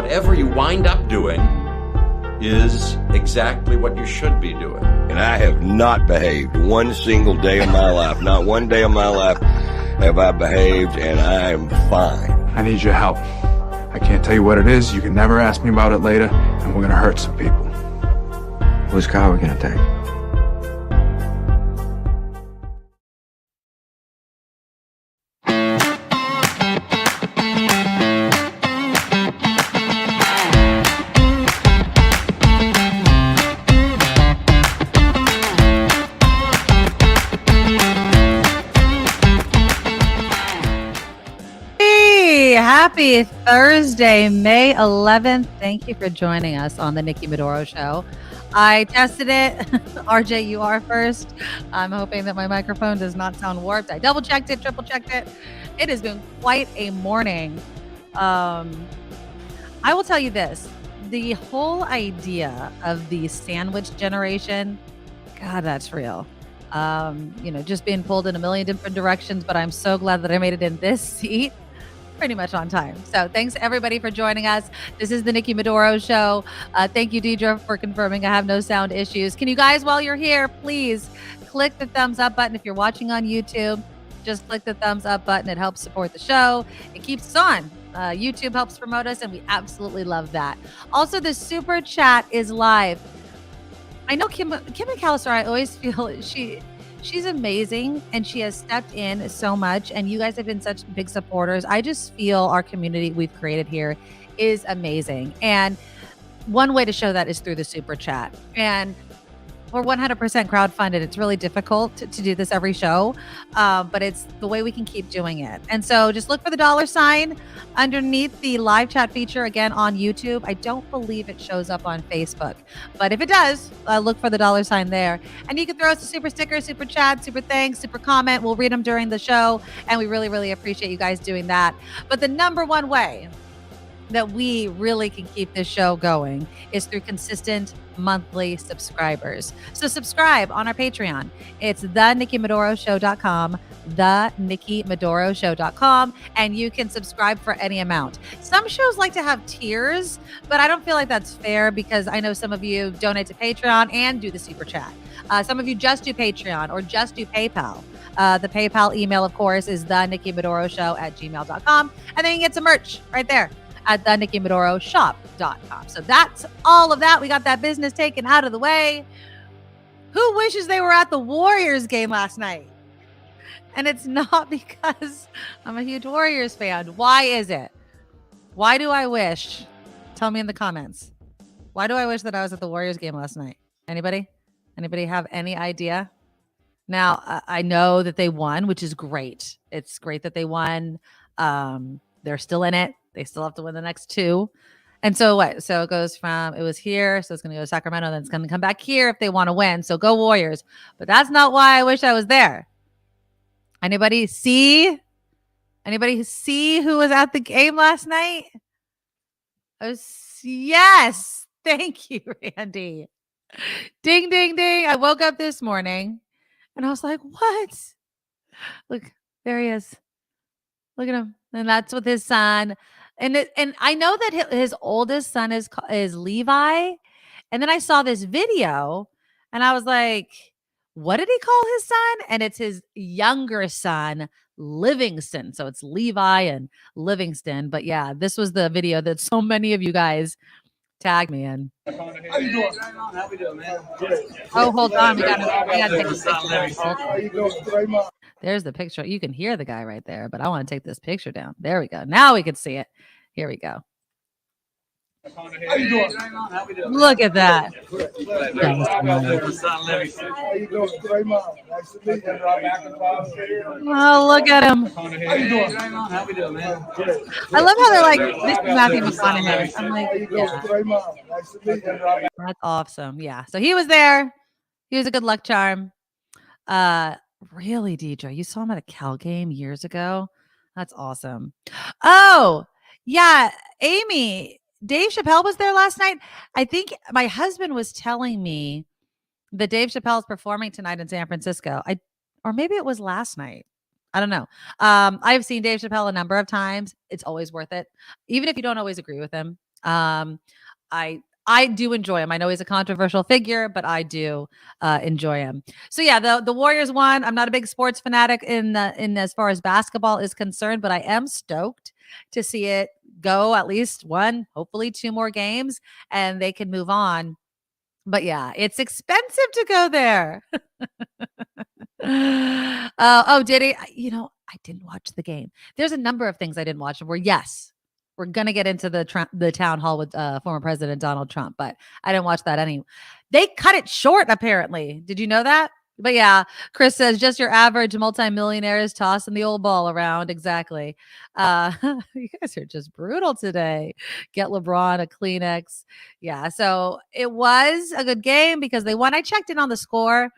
whatever you wind up doing is exactly what you should be doing. And I have not behaved one single day of my life. Not one day of my life have I behaved, and I am fine. I need your help. I can't tell you what it is. You can never ask me about it later, and we're gonna hurt some people. Whose car are we gonna take? Happy Thursday, May 11th. Thank you for joining us on the Nikki Medoro Show. I tested it. RJ, you are first. I'm hoping that my microphone does not sound warped. I double checked it, triple checked it. It has been quite a morning. I will tell you this. The whole idea of the sandwich generation, God, that's real. Just being pulled in a million different directions, but I'm so glad that I made it in this seat pretty much on time. So thanks everybody for joining us. This is the Nikki Medoro Show. Thank you, Deidre, for confirming I have no sound issues. Can you guys, while you're here, please click the thumbs up button. If you're watching on YouTube, just click the thumbs up button. It helps support the show. It keeps us on. YouTube helps promote us, and we absolutely love that. Also, the super chat is live. I know Kim McAllister, I always feel she's amazing, and she has stepped in so much, and you guys have been such big supporters. I just feel our community we've created here is amazing. And one way to show that is through the super chat. And we're 100% crowdfunded. It's really difficult to do this every show, but it's the way we can keep doing it. And so just look for the $sign underneath the live chat feature again on YouTube. I don't believe it shows up on Facebook, but if it does, look for the $sign there. And you can throw us a super sticker, super chat, super thanks, super comment. We'll read them during the show, and we really, really appreciate you guys doing that. But the number one way that we really can keep this show going is through consistent monthly subscribers. So subscribe on our Patreon. It's thenikkimedoroshow.com, thenikkimedoroshow.com, and you can subscribe for any amount. Some shows like to have tiers, but I don't feel like that's fair because I know some of you donate to Patreon and do the super chat. Some of you just do Patreon or just do PayPal. The PayPal email, of course, is thenikkimedoroshow@gmail.com, and then you can get some merch right there at thenikkimedoroshop.com. So that's all of that. We got that business taken out of the way. Who wishes they were at the Warriors game last night? And it's not because I'm a huge Warriors fan. Why is it? Why do I wish? Tell me in the comments. Why do I wish that I was at the Warriors game last night? Anybody? Anybody have any idea? Now, I know that they won, which is great. It's great that they won. They're still in it. They still have to win the next two. And so what? So it goes from, it was here, so it's going to go to Sacramento, then it's going to come back here if they want to win. So go Warriors. But that's not why I wish I was there. Anybody see who was at the game last night? Yes. Thank you, Randy. Ding, ding, ding. I woke up this morning and I was like, what? Look, there he is. Look at him. And that's with his son. And I know that his oldest son is Levi. And then I saw this video and I was like, what did he call his son? And it's his younger son, Livingston. So it's Levi and Livingston. But yeah, this was the video that so many of you guys tagged me in. How you doing? How we doing, man? Oh, hold on. We got to take this picture. How you doing? There's the picture. You can hear the guy right there, but I want to take this picture down. There we go. Now we can see it. Here we go. How you doing? How we doing? Look at that. How you doing? Nice to meet you. Oh, look at him. How you doing? How we doing, man? I love how they're like, this is Matthew McConaughey. I'm like, yeah. Nice to meet you. That's awesome. Yeah. So he was there. He was a good luck charm. Really, Deidre, you saw him at a Cal game years ago. That's awesome. Oh, yeah. Amy, Dave Chappelle was there last night. I think my husband was telling me that Dave Chappelle is performing tonight in San Francisco. Or maybe it was last night. I don't know. I've seen Dave Chappelle a number of times. It's always worth it. Even if you don't always agree with him, I do enjoy him. I know he's a controversial figure, but I do enjoy him. So yeah, the Warriors won. I'm not a big sports fanatic in as far as basketball is concerned, but I am stoked to see it go at least one, hopefully two more games, and they can move on. But yeah, it's expensive to go there. Oh, did he? I didn't watch the game. There's a number of things I didn't watch. Yes, we're gonna get into the town hall with former President Donald Trump, but I didn't watch that anyway. They cut it short, apparently. Did you know that? But yeah, Chris says just your average multimillionaires tossing the old ball around. Exactly. You guys are just brutal today. Get LeBron a Kleenex. Yeah, so it was a good game because they won. I checked in on the score.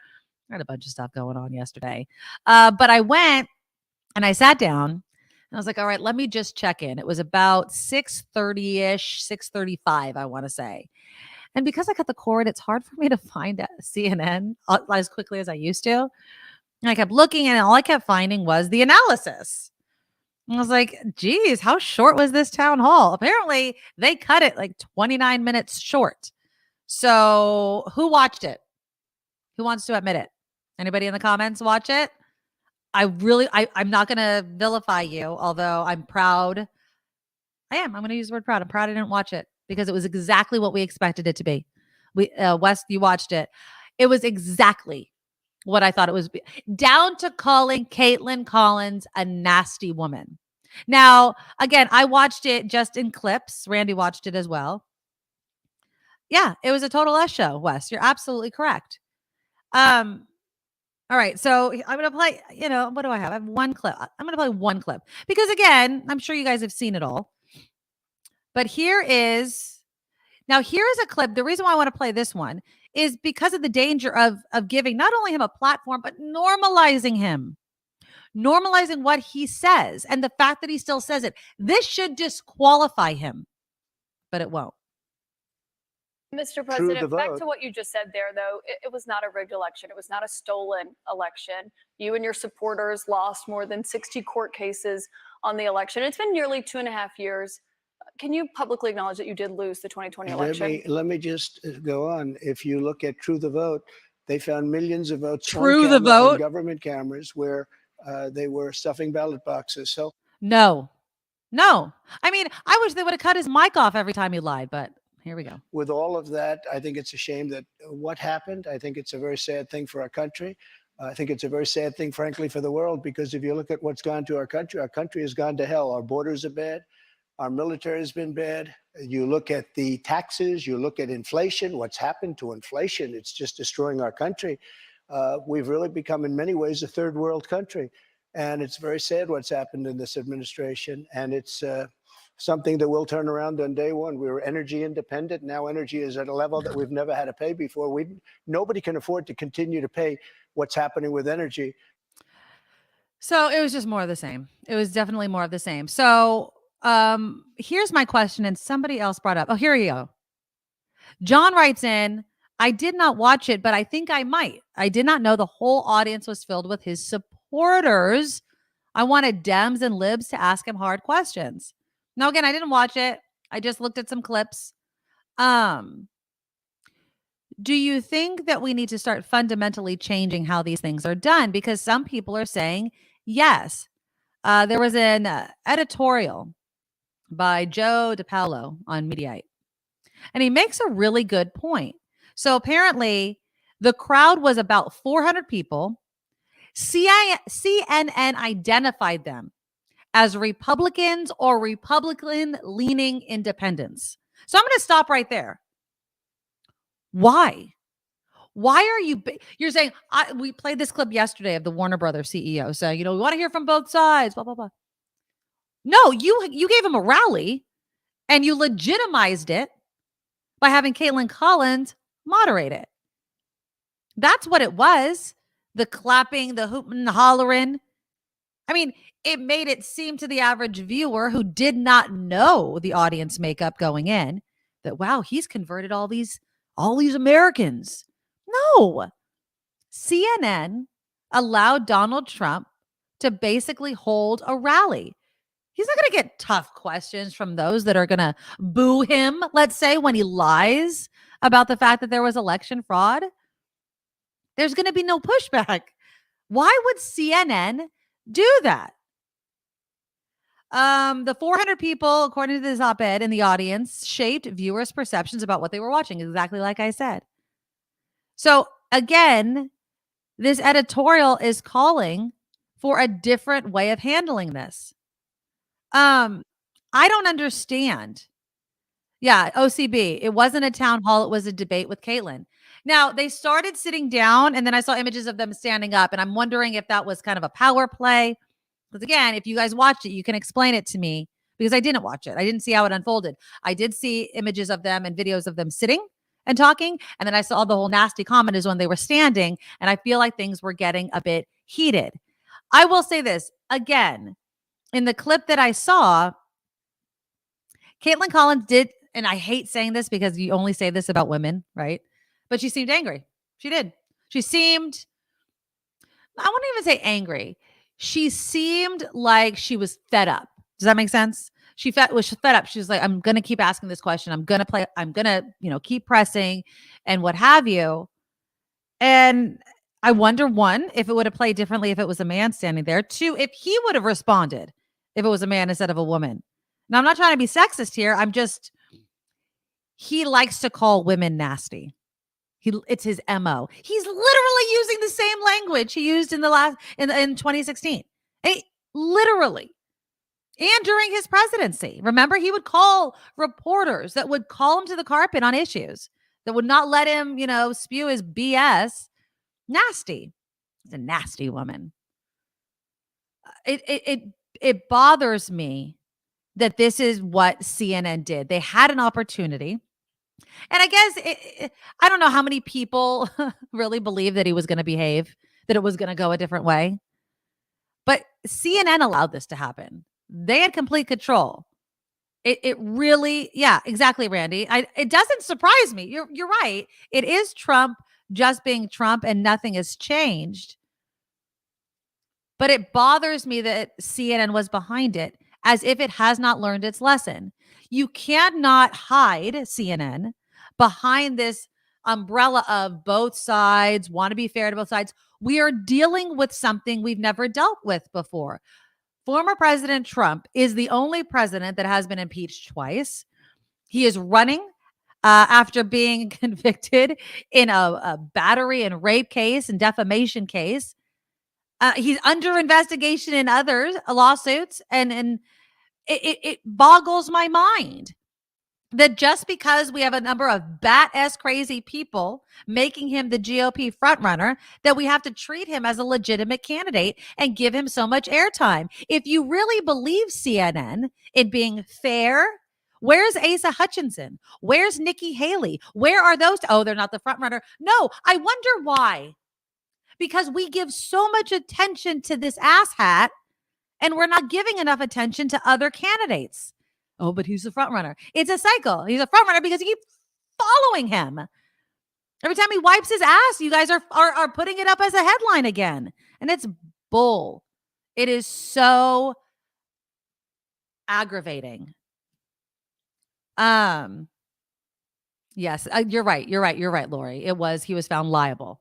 I had a bunch of stuff going on yesterday. But I went and I sat down and I was like, all right, let me just check in. It was about 6:30-ish, 6:35, I want to say. And because I cut the cord, it's hard for me to find CNN as quickly as I used to. And I kept looking and all I kept finding was the analysis. And I was like, geez, how short was this town hall? Apparently, they cut it like 29 minutes short. So who watched it? Who wants to admit it? Anybody in the comments watch it? I'm not going to vilify you, although I'm proud. I'm going to use the word proud. I'm proud I didn't watch it because it was exactly what we expected it to be. Wes, you watched it. It was exactly what I thought it was, down to calling Caitlin Collins a nasty woman. Now, again, I watched it just in clips. Randy watched it as well. Yeah, it was a total S show, Wes. You're absolutely correct. All right, so I'm going to play, what do I have? I have one clip. I'm going to play one clip because, again, I'm sure you guys have seen it all. But here's a clip. The reason why I want to play this one is because of the danger of giving not only him a platform, but normalizing him. Normalizing what he says and the fact that he still says it. This should disqualify him, but it won't. Mr. President, back to what you just said there, though, it was not a rigged election. It was not a stolen election. You and your supporters lost more than 60 court cases on the election. It's been nearly 2.5 years. Can you publicly acknowledge that you did lose the 2020 election? Let me just go on. If you look at True the Vote, they found millions of votes on government cameras where they were stuffing ballot boxes. So no. I mean, I wish they would have cut his mic off every time he lied, but here we go. With all of that, I think it's a shame that what happened. I think it's a very sad thing for our country. I think it's a very sad thing, frankly, for the world, because if you look at what's gone to our country has gone to hell. Our borders are bad. Our military has been bad. You look at the taxes, you look at inflation, what's happened to inflation. It's just destroying our country. We've really become, in many ways, a third world country. And it's very sad what's happened in this administration. And it's something that will turn around on day one. We were energy independent. Now energy is at a level that we've never had to pay before. Nobody can afford to continue to pay what's happening with energy. So it was just more of the same. It was definitely more of the same. So here's my question, and somebody else brought up. Oh, here you go. John writes in, I did not watch it, but I think I might. I did not know the whole audience was filled with his supporters. I wanted Dems and Libs to ask him hard questions. Now, again, I didn't watch it. I just looked at some clips. Do you think that we need to start fundamentally changing how these things are done? Because some people are saying yes. There was an editorial by Joe DiPaolo on Mediaite, and he makes a really good point. So apparently the crowd was about 400 people. CNN identified them as Republicans or Republican-leaning independents. So I'm going to stop right there. Why? Why are you're saying, we played this clip yesterday of the Warner Brothers CEO saying, we want to hear from both sides, blah, blah, blah. No, you gave him a rally and you legitimized it by having Caitlin Collins moderate it. That's what it was. The clapping, the hooting, the hollering. I mean, it made it seem to the average viewer who did not know the audience makeup going in that, wow, he's converted all these Americans. No. CNN allowed Donald Trump to basically hold a rally. He's not going to get tough questions from those that are going to boo him, let's say, when he lies about the fact that there was election fraud. There's going to be no pushback. Why would CNN do that? The 400 people, according to this op-ed in the audience, shaped viewers' perceptions about what they were watching, exactly like I said. So again, this editorial is calling for a different way of handling this. I don't understand. Yeah, OCB. It wasn't a town hall. It was a debate with Caitlyn. Now, they started sitting down, and then I saw images of them standing up, and I'm wondering if that was kind of a power play. Because again, if you guys watched it, you can explain it to me, because I didn't watch it. I didn't see how it unfolded. I did see images of them and videos of them sitting and talking, and then I saw the whole nasty comment is when they were standing, and I feel like things were getting a bit heated. I will say this, again, in the clip that I saw, Caitlyn Collins did, and I hate saying this because you only say this about women, right? But she seemed angry. She did. She seemed, I wouldn't even say angry. She seemed like she was fed up. Does that make sense? She was fed up. She was like, I'm going to keep asking this question. I'm going to keep pressing and what have you. And I wonder, one, if it would have played differently if it was a man standing there. Two, if he would have responded if it was a man instead of a woman. Now, I'm not trying to be sexist here. He likes to call women nasty. It's his MO. He's literally using the same language he used in 2016. Literally. And during his presidency. Remember, he would call reporters that would call him to the carpet on issues, that would not let him, spew his BS. Nasty. He's a nasty woman. It bothers me that this is what CNN did. They had an opportunity. And I guess, I don't know how many people really believe that he was going to behave, that it was going to go a different way. But CNN allowed this to happen. They had complete control. It really, yeah, exactly, Randy. It doesn't surprise me. You're right. It is Trump just being Trump and nothing has changed. But it bothers me that CNN was behind it, as if it has not learned its lesson. You cannot hide CNN behind this umbrella of both sides, want to be fair to both sides. We are dealing with something we've never dealt with before. Former President Trump is the only president that has been impeached twice. He is running after being convicted in a battery and rape case and defamation case. He's under investigation in other lawsuits, and it boggles my mind that just because we have a number of bat-ass crazy people making him the GOP frontrunner, that we have to treat him as a legitimate candidate and give him so much airtime. If you really believe CNN in being fair, where's Asa Hutchinson? Where's Nikki Haley? Where are those? Oh, they're not the frontrunner. No, I wonder why. Because we give so much attention to this asshat, and we're not giving enough attention to other candidates. Oh, but he's the front runner. It's a cycle. He's a front runner because you keep following him. Every time he wipes his ass, you guys are putting it up as a headline again. And it's bull. It is so aggravating. Yes, you're right. You're right, Lori. He was found liable.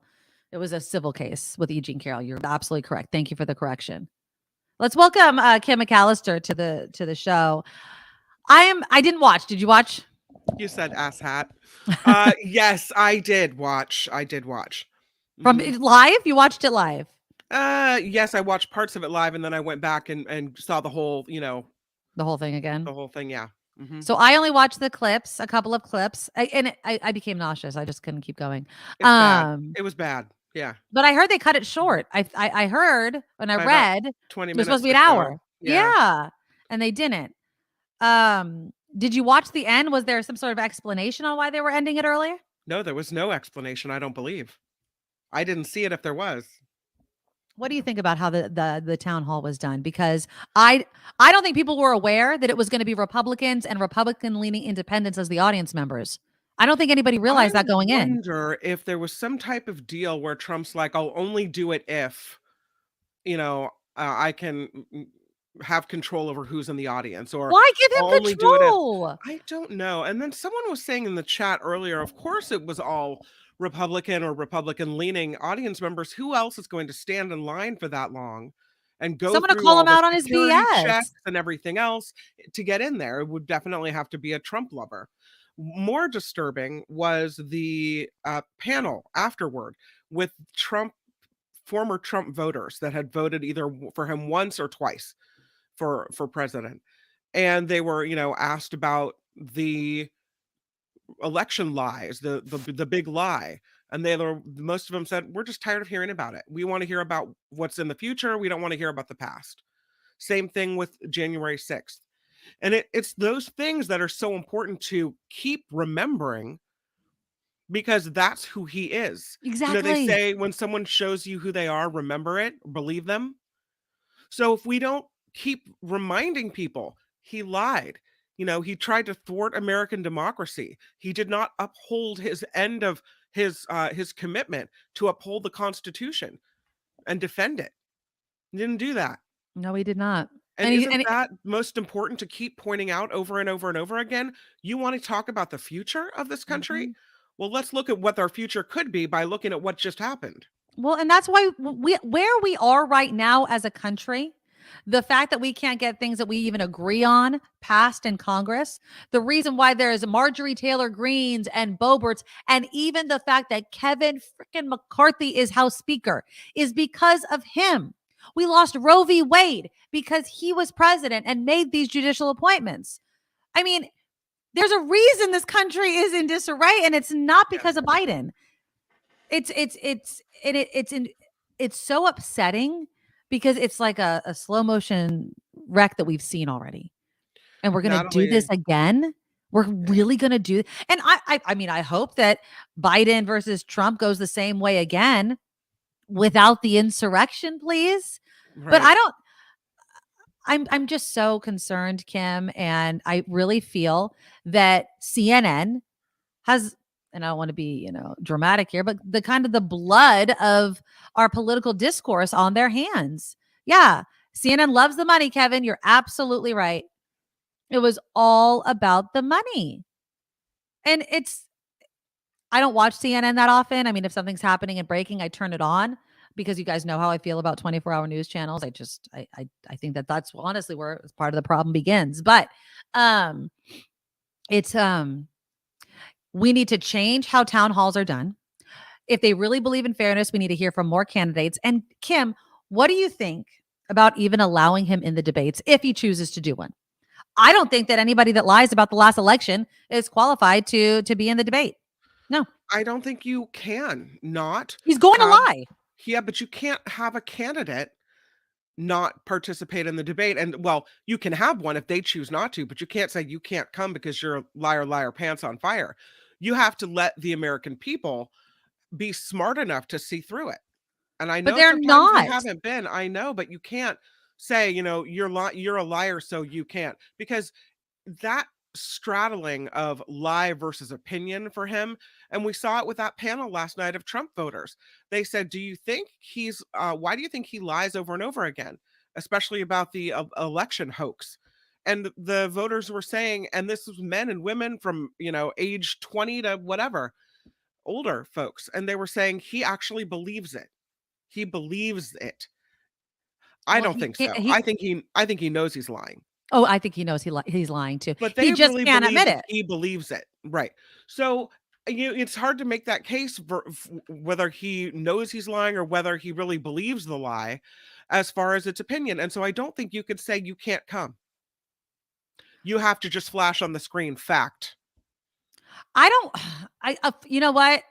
It was a civil case with E. Jean Carroll. You're absolutely correct. Thank you for the correction. Let's welcome Kim McAllister to the show. I didn't watch. Did you watch? You said ass hat. Yes, I did watch. From live? You watched it live? Yes, I watched parts of it live, and then I went back and saw the whole, the whole thing again. The whole thing, yeah. Mm-hmm. So I only watched the clips, a couple of clips, and I became nauseous. I just couldn't keep going. It was bad. Yeah. But I heard they cut it short. I heard when I read 20 minutes. It was supposed to be an hour. Yeah. And they didn't. Did you watch the end? Was there some sort of explanation on why they were ending it earlier? No, there was no explanation, I don't believe. I didn't see it if there was. What do you think about how the town hall was done? Because I don't think people were aware that it was going to be Republicans and Republican-leaning independents as the audience members. I don't think anybody realized that going in. I wonder if there was some type of deal where Trump's like, I'll only do it if, I can have control over who's in the audience, or Why give him only control? I don't know. And then someone was saying in the chat earlier, of course it was all Republican or Republican leaning audience members. Who else is going to stand in line for that long and go Someone to through call all him the out on his security BS. checks and everything else to get in there? It would definitely have to be a Trump lover. More disturbing was the panel afterward with former Trump voters that had voted either for him once or twice for president. And they were, asked about the election lies, the big lie. And most of them said, we're just tired of hearing about it. We want to hear about what's in the future. We don't want to hear about the past. Same thing with January 6th. And it's those things that are so important to keep remembering, because that's who he is. Exactly. They say when someone shows you who they are, remember it, believe them. So if we don't keep reminding people, he lied. He tried to thwart American democracy. He did not uphold his end of his commitment to uphold the Constitution and defend it. He didn't do that. No, he did not. And isn't that most important to keep pointing out over and over and over again? You want to talk about the future of this country? Mhm. Well, let's look at what our future could be by looking at what just happened. Well, and that's why where we are right now as a country, the fact that we can't get things that we even agree on passed in Congress, the reason why there is Marjorie Taylor Greens and Boeberts, and even the fact that Kevin freaking McCarthy is House Speaker is because of him. We lost Roe v. Wade because he was president and made these judicial appointments. I mean, there's a reason this country is in disarray, and it's not because of Biden. It's so upsetting because it's like a slow motion wreck that we've seen already, and we're gonna do this again. We're really gonna do, and I mean, I hope that Biden versus Trump goes the same way again, without the insurrection, please. Right. But I'm just so concerned, Kim, and I really feel that CNN has, and I don't want to be, dramatic here, but the kind of the blood of our political discourse on their hands. Yeah. CNN loves the money, Kevin. You're absolutely right. It was all about the money. And I don't watch CNN that often. I mean, if something's happening and breaking, I turn it on, because you guys know how I feel about 24-hour news channels. I think that's honestly where part of the problem begins. But we need to change how town halls are done. If they really believe in fairness, we need to hear from more candidates. And Kim, what do you think about even allowing him in the debates if he chooses to do one? I don't think that anybody that lies about the last election is qualified to be in the debate. No. I don't think you can not. He's going to lie. Yeah, but you can't have a candidate not participate in the debate. And well, you can have one if they choose not to, but you can't say you can't come because you're a liar, pants on fire. You have to let the American people be smart enough to see through it. And I know they're not. They haven't been. I know, but you can't say, you're a liar, so you can't, because that straddling of lie versus opinion for him. And we saw it with that panel last night of Trump voters. They said, do you think why do you think he lies over and over again, especially about the election hoax? And the voters were saying, and this was men and women from, age 20 to whatever, older folks. And they were saying he actually believes it. He believes it. I don't think so. I think he knows he's lying. Oh, I think he knows he's lying too. But he just can't admit it. He believes it. Right. So it's hard to make that case for whether he knows he's lying or whether he really believes the lie as far as its opinion. And so I don't think you could say you can't come. You have to just flash on the screen fact. You know what?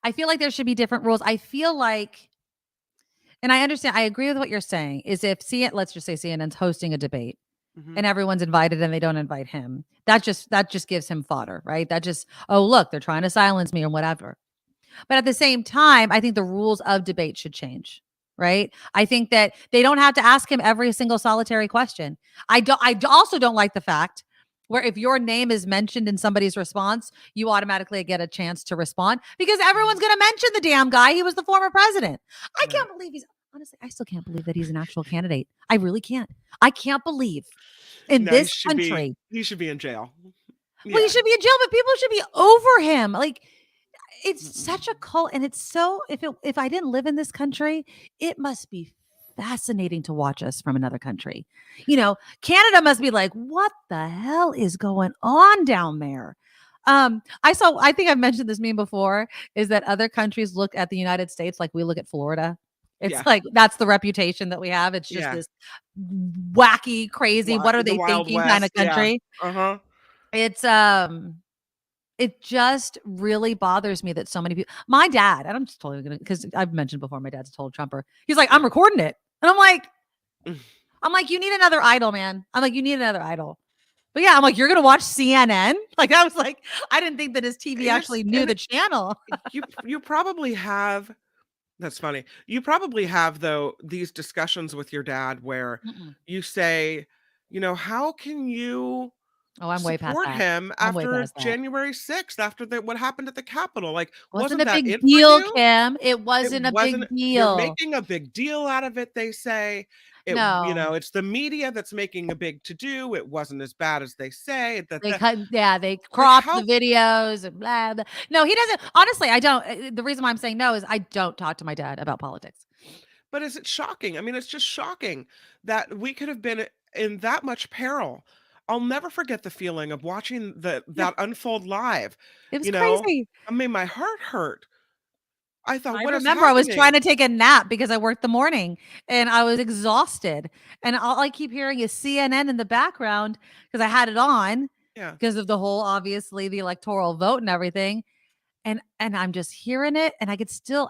I feel like there should be different rules. I feel like, and I understand, I agree with what you're saying, is if let's just say CNN's hosting a debate and everyone's invited and they don't invite him, that just gives him fodder, right? That just, oh, look, they're trying to silence me or whatever. But at the same time, I think the rules of debate should change, right? I think that they don't have to ask him every single solitary question. I also don't like the fact where if your name is mentioned in somebody's response, you automatically get a chance to respond, because everyone's going to mention the damn guy. He was the former president. I can't believe honestly, I still can't believe that he's an actual candidate. I really can't. I can't believe in No, this country. he should be in jail. Well, he Yeah. should be in jail, but people should be over him. Like, it's such a cult, and it's so. If I didn't live in this country, it must be fascinating to watch us from another country. Canada must be like, what the hell is going on down there? I think I've mentioned this meme before, is that other countries look at the United States like we look at Florida. It's Yeah. like that's the reputation that we have. It's just Yeah. this wacky, crazy, what are The they Wild thinking kind of West. Yeah. country. Uh-huh. It's it just really bothers me that so many people, my dad, and I'm just totally gonna, because I've mentioned before, my dad's a total Trumper. He's like, I'm recording it. And I'm like, you need another idol, man. I'm like, you need another idol. But yeah, I'm like, you're going to watch CNN? Like, I was like, I didn't think that his TV actually knew the channel. You probably have, that's funny. You probably have, though, these discussions with your dad where you say, how can you I'm way past support that. him I'm way after past that. January 6th, after what happened at the Capitol? Like, Wasn't wasn't a that big it deal, for you? Kim. It wasn't a big You're deal. making a big deal out of it, they say. No. It's the media that's making a big to-do. It wasn't as bad as they say. They cropped the videos and blah, blah. No, he doesn't. Honestly, I don't. The reason why I'm saying no is I don't talk to my dad about politics. But is it shocking? I mean, it's just shocking that we could have been in that much peril. I'll never forget the feeling of watching that unfold live. It was crazy. I mean, my heart hurt. I thought, I what is remember I was trying happening? to take a nap because I worked the morning and I was exhausted. And all I keep hearing is CNN in the background because I had it on Yeah. because of the whole, obviously, the electoral vote and everything. And I'm just hearing it, and I could still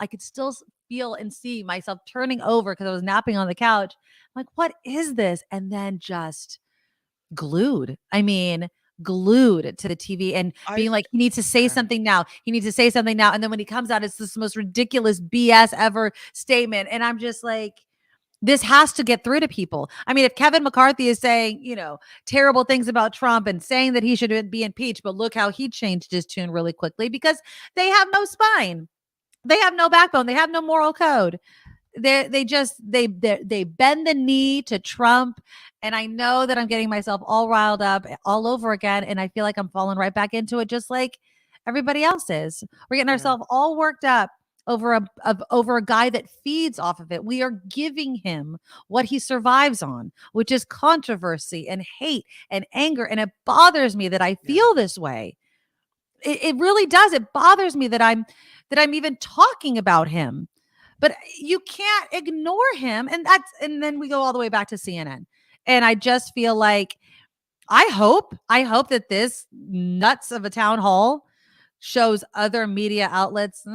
feel and see myself turning over because I was napping on the couch. I'm like, what is this? And then just glued. I mean, glued to the TV and being like, he needs to say something now. He needs to say something now. And then when he comes out, it's this most ridiculous BS ever statement. And I'm just like, this has to get through to people. I mean, if Kevin McCarthy is saying, terrible things about Trump and saying that he should be impeached, but look how he changed his tune really quickly because they have no spine. They have no backbone. They have no moral code. They bend the knee to Trump. And I know that I'm getting myself all riled up all over again. And I feel like I'm falling right back into it, just like everybody else is. We're getting ourselves all worked up over a guy that feeds off of it. We are giving him what he survives on, which is controversy and hate and anger. And it bothers me that I feel this way. It really does. It bothers me that I'm even talking about him. But you can't ignore him. And then we go all the way back to CNN. And I just feel like I hope that this nuts of a town hall shows other media outlets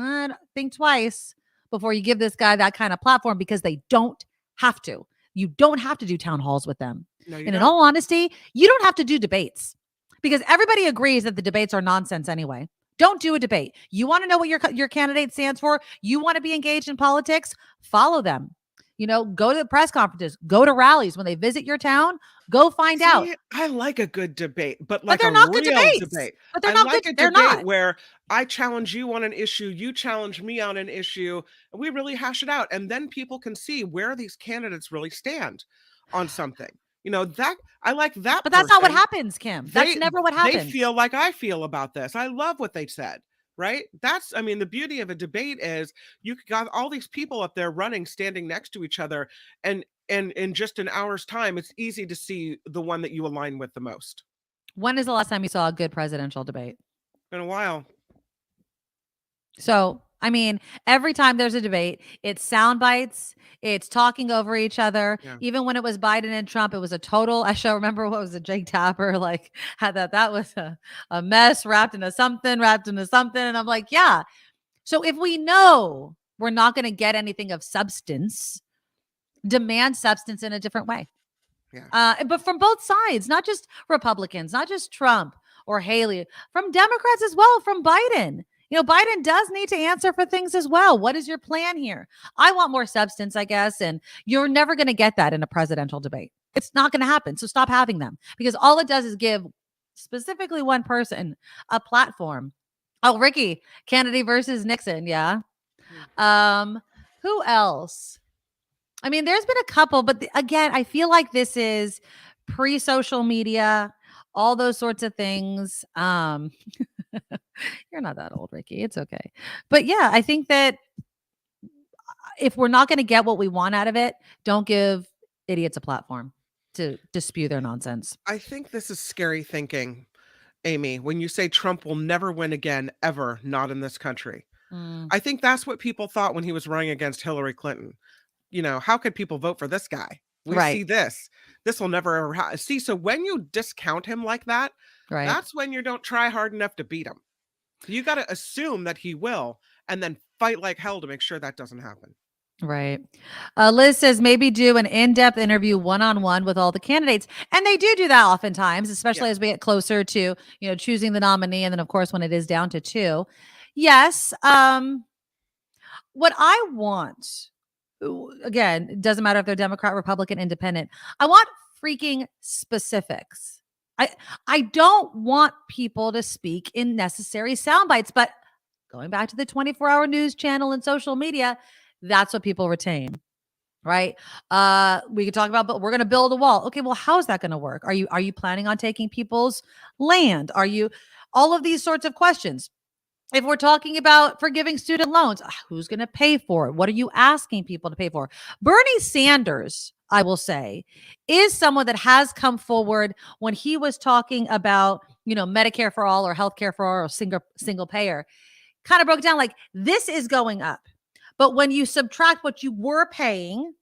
think twice before you give this guy that kind of platform, because they don't have to. You don't have to do town halls with them. No, you and don't. In all honesty, you don't have to do debates because everybody agrees that the debates are nonsense anyway. Don't do a debate. You want to know what your candidate stands for? You want to be engaged in politics? Follow them. Go to the press conferences, go to rallies. When they visit your town, go find out. I like a good debate, but like they're a not real good debates. debate. But they're I not like good. a They're debate not. where I challenge you on an issue, you challenge me on an issue, and we really hash it out. And then people can see where these candidates really stand on something. That I like that. But that's not what happens, Kim. That's never what happens. They feel like I feel about this. I love what they said. Right? The beauty of a debate is you got all these people up there running, standing next to each other, and in just an hour's time, it's easy to see the one that you align with the most. When is the last time you saw a good presidential debate? Been a while. So, every time there's a debate, it's sound bites, it's talking over each other. Yeah. Even when it was Biden and Trump, it was a total, I shall remember what was it, Jake Tapper, had that was a mess wrapped into something. And I'm like, yeah. So if we know we're not going to get anything of substance, demand substance in a different way. Yeah. But from both sides, not just Republicans, not just Trump or Haley, from Democrats as well, from Biden. Biden does need to answer for things as well. What is your plan here? I want more substance, I guess. And you're never going to get that in a presidential debate. It's not going to happen. So stop having them, because all it does is give specifically one person a platform. Oh, Ricky, Kennedy versus Nixon. Yeah. Who else? I mean, there's been a couple, but again, I feel like this is pre-social media, all those sorts of things. You're not that old, Ricky. It's okay. But yeah, I think that if we're not going to get what we want out of it, don't give idiots a platform to spew their nonsense. I think this is scary thinking, Amy, when you say Trump will never win again, ever, not in this country. I think that's what people thought when he was running against Hillary Clinton. How could people vote for this guy? We Right. see this. This will never ever happen. See, so when you discount him like that, Right. that's when you don't try hard enough to beat him. You got to assume that he will and then fight like hell to make sure that doesn't happen. Right. Liz says maybe do an in-depth interview one-on-one with all the candidates. And they do that oftentimes, especially as we get closer to, choosing the nominee. And then of course, when it is down to 2. Yes. What I want, again, it doesn't matter if they're Democrat, Republican, Independent. I want freaking specifics. I don't want people to speak in necessary sound bites, but going back to the 24-hour news channel and social media, that's what people retain, right? We could talk about, but we're going to build a wall. Okay, well, how is that going to work? Are you planning on taking people's land? Are you all of these sorts of questions? If we're talking about forgiving student loans, who's going to pay for it? What are you asking people to pay for? Bernie Sanders, I will say, is someone that has come forward when he was talking about, Medicare for all or healthcare for all or single payer, kind of broke down like this is going up. But when you subtract what you were paying,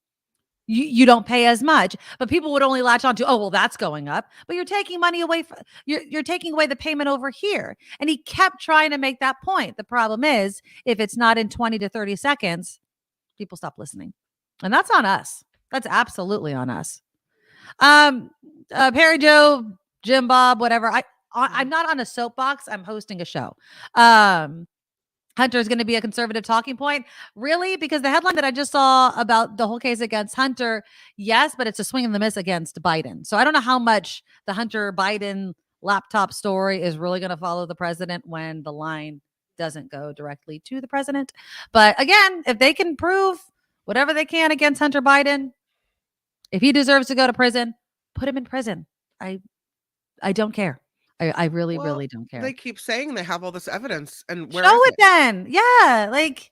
you don't pay as much, but people would only latch on to, oh, well, that's going up, but you're taking money away from, you're taking away the payment over here. And he kept trying to make that point. The problem is if it's not in 20 to 30 seconds, people stop listening. And that's on us. That's absolutely on us. Perry Joe, Jim Bob, whatever. I'm not on a soapbox. I'm hosting a show. Hunter is going to be a conservative talking point. Really? Because the headline that I just saw about the whole case against Hunter, yes, but it's a swing and the miss against Biden. So I don't know how much the Hunter Biden laptop story is really going to follow the president when the line doesn't go directly to the president. But again, if they can prove whatever they can against Hunter Biden, if he deserves to go to prison, put him in prison. I don't care. I really don't care. They keep saying they have all this evidence, and where show is it then? Yeah, like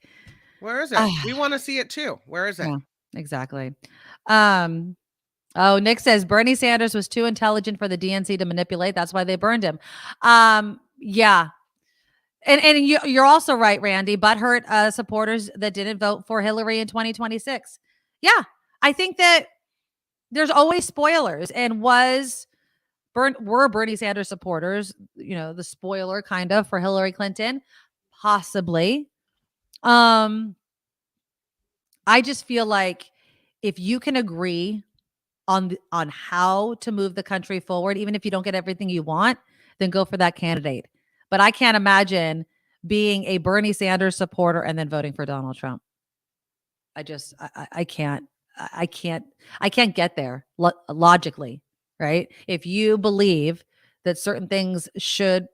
where is it? We want to see it too. Where is it? Yeah, exactly. Nick says Bernie Sanders was too intelligent for the DNC to manipulate. That's why they burned him. Yeah. And you're also right, Randy. Butthurt supporters that didn't vote for Hillary in 2026. Yeah, I think that there's always spoilers, and were Bernie Sanders supporters, the spoiler kind of for Hillary Clinton, possibly. I just feel like if you can agree on how to move the country forward, even if you don't get everything you want, then go for that candidate. But I can't imagine being a Bernie Sanders supporter and then voting for Donald Trump. I can't get there logically. Right? If you believe that certain things should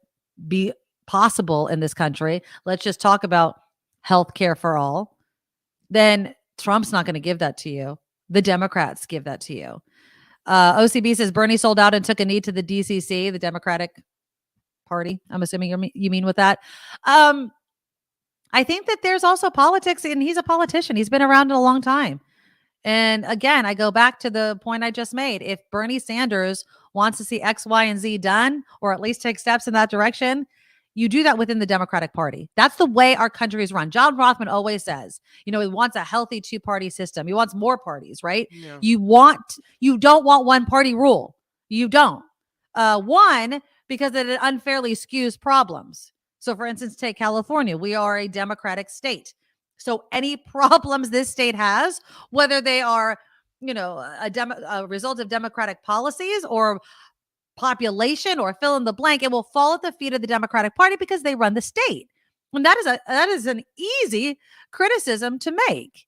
be possible in this country, let's just talk about health care for all, then Trump's not going to give that to you. The Democrats give that to you. OCB says Bernie sold out and took a knee to the DCC, the Democratic Party. I'm assuming you mean with that. I think that there's also politics, and he's a politician. He's been around a long time. And again, I go back to the point I just made. If Bernie Sanders wants to see X, Y, and Z done, or at least take steps in that direction, you do that within the Democratic Party. That's the way our country is run. John Rothman always says, he wants a healthy 2-party system. He wants more parties, right? Yeah. You don't want one-party rule. You don't. One, because it unfairly skews problems. So for instance, take California. We are a Democratic state. So any problems this state has, whether they are, a result of Democratic policies or population or fill in the blank, it will fall at the feet of the Democratic Party because they run the state. And that is an easy criticism to make.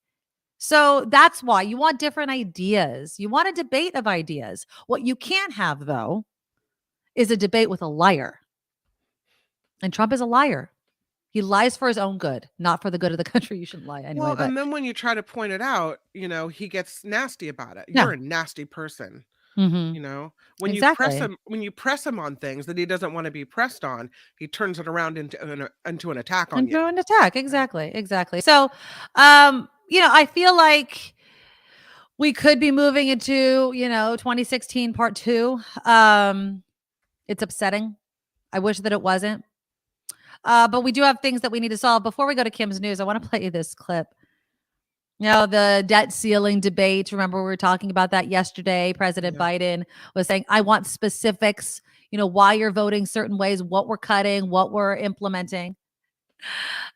So that's why you want different ideas. You want a debate of ideas. What you can't have, though, is a debate with a liar. And Trump is a liar. He lies for his own good, not for the good of the country. You shouldn't lie anyway. Well, and then when you try to point it out, he gets nasty about it. Yeah. You're a nasty person. Mhm. When you Exactly. press him on things that he doesn't want to be pressed on, he turns it around into an attack on Into you. an attack. Exactly. So, I feel like we could be moving into, 2016 part 2. It's upsetting. I wish that it wasn't. But we do have things that we need to solve. Before we go to Kim's news, I want to play you this clip. The debt ceiling debate. Remember, we were talking about that yesterday. President Biden was saying, I want specifics, why you're voting certain ways, what we're cutting, what we're implementing.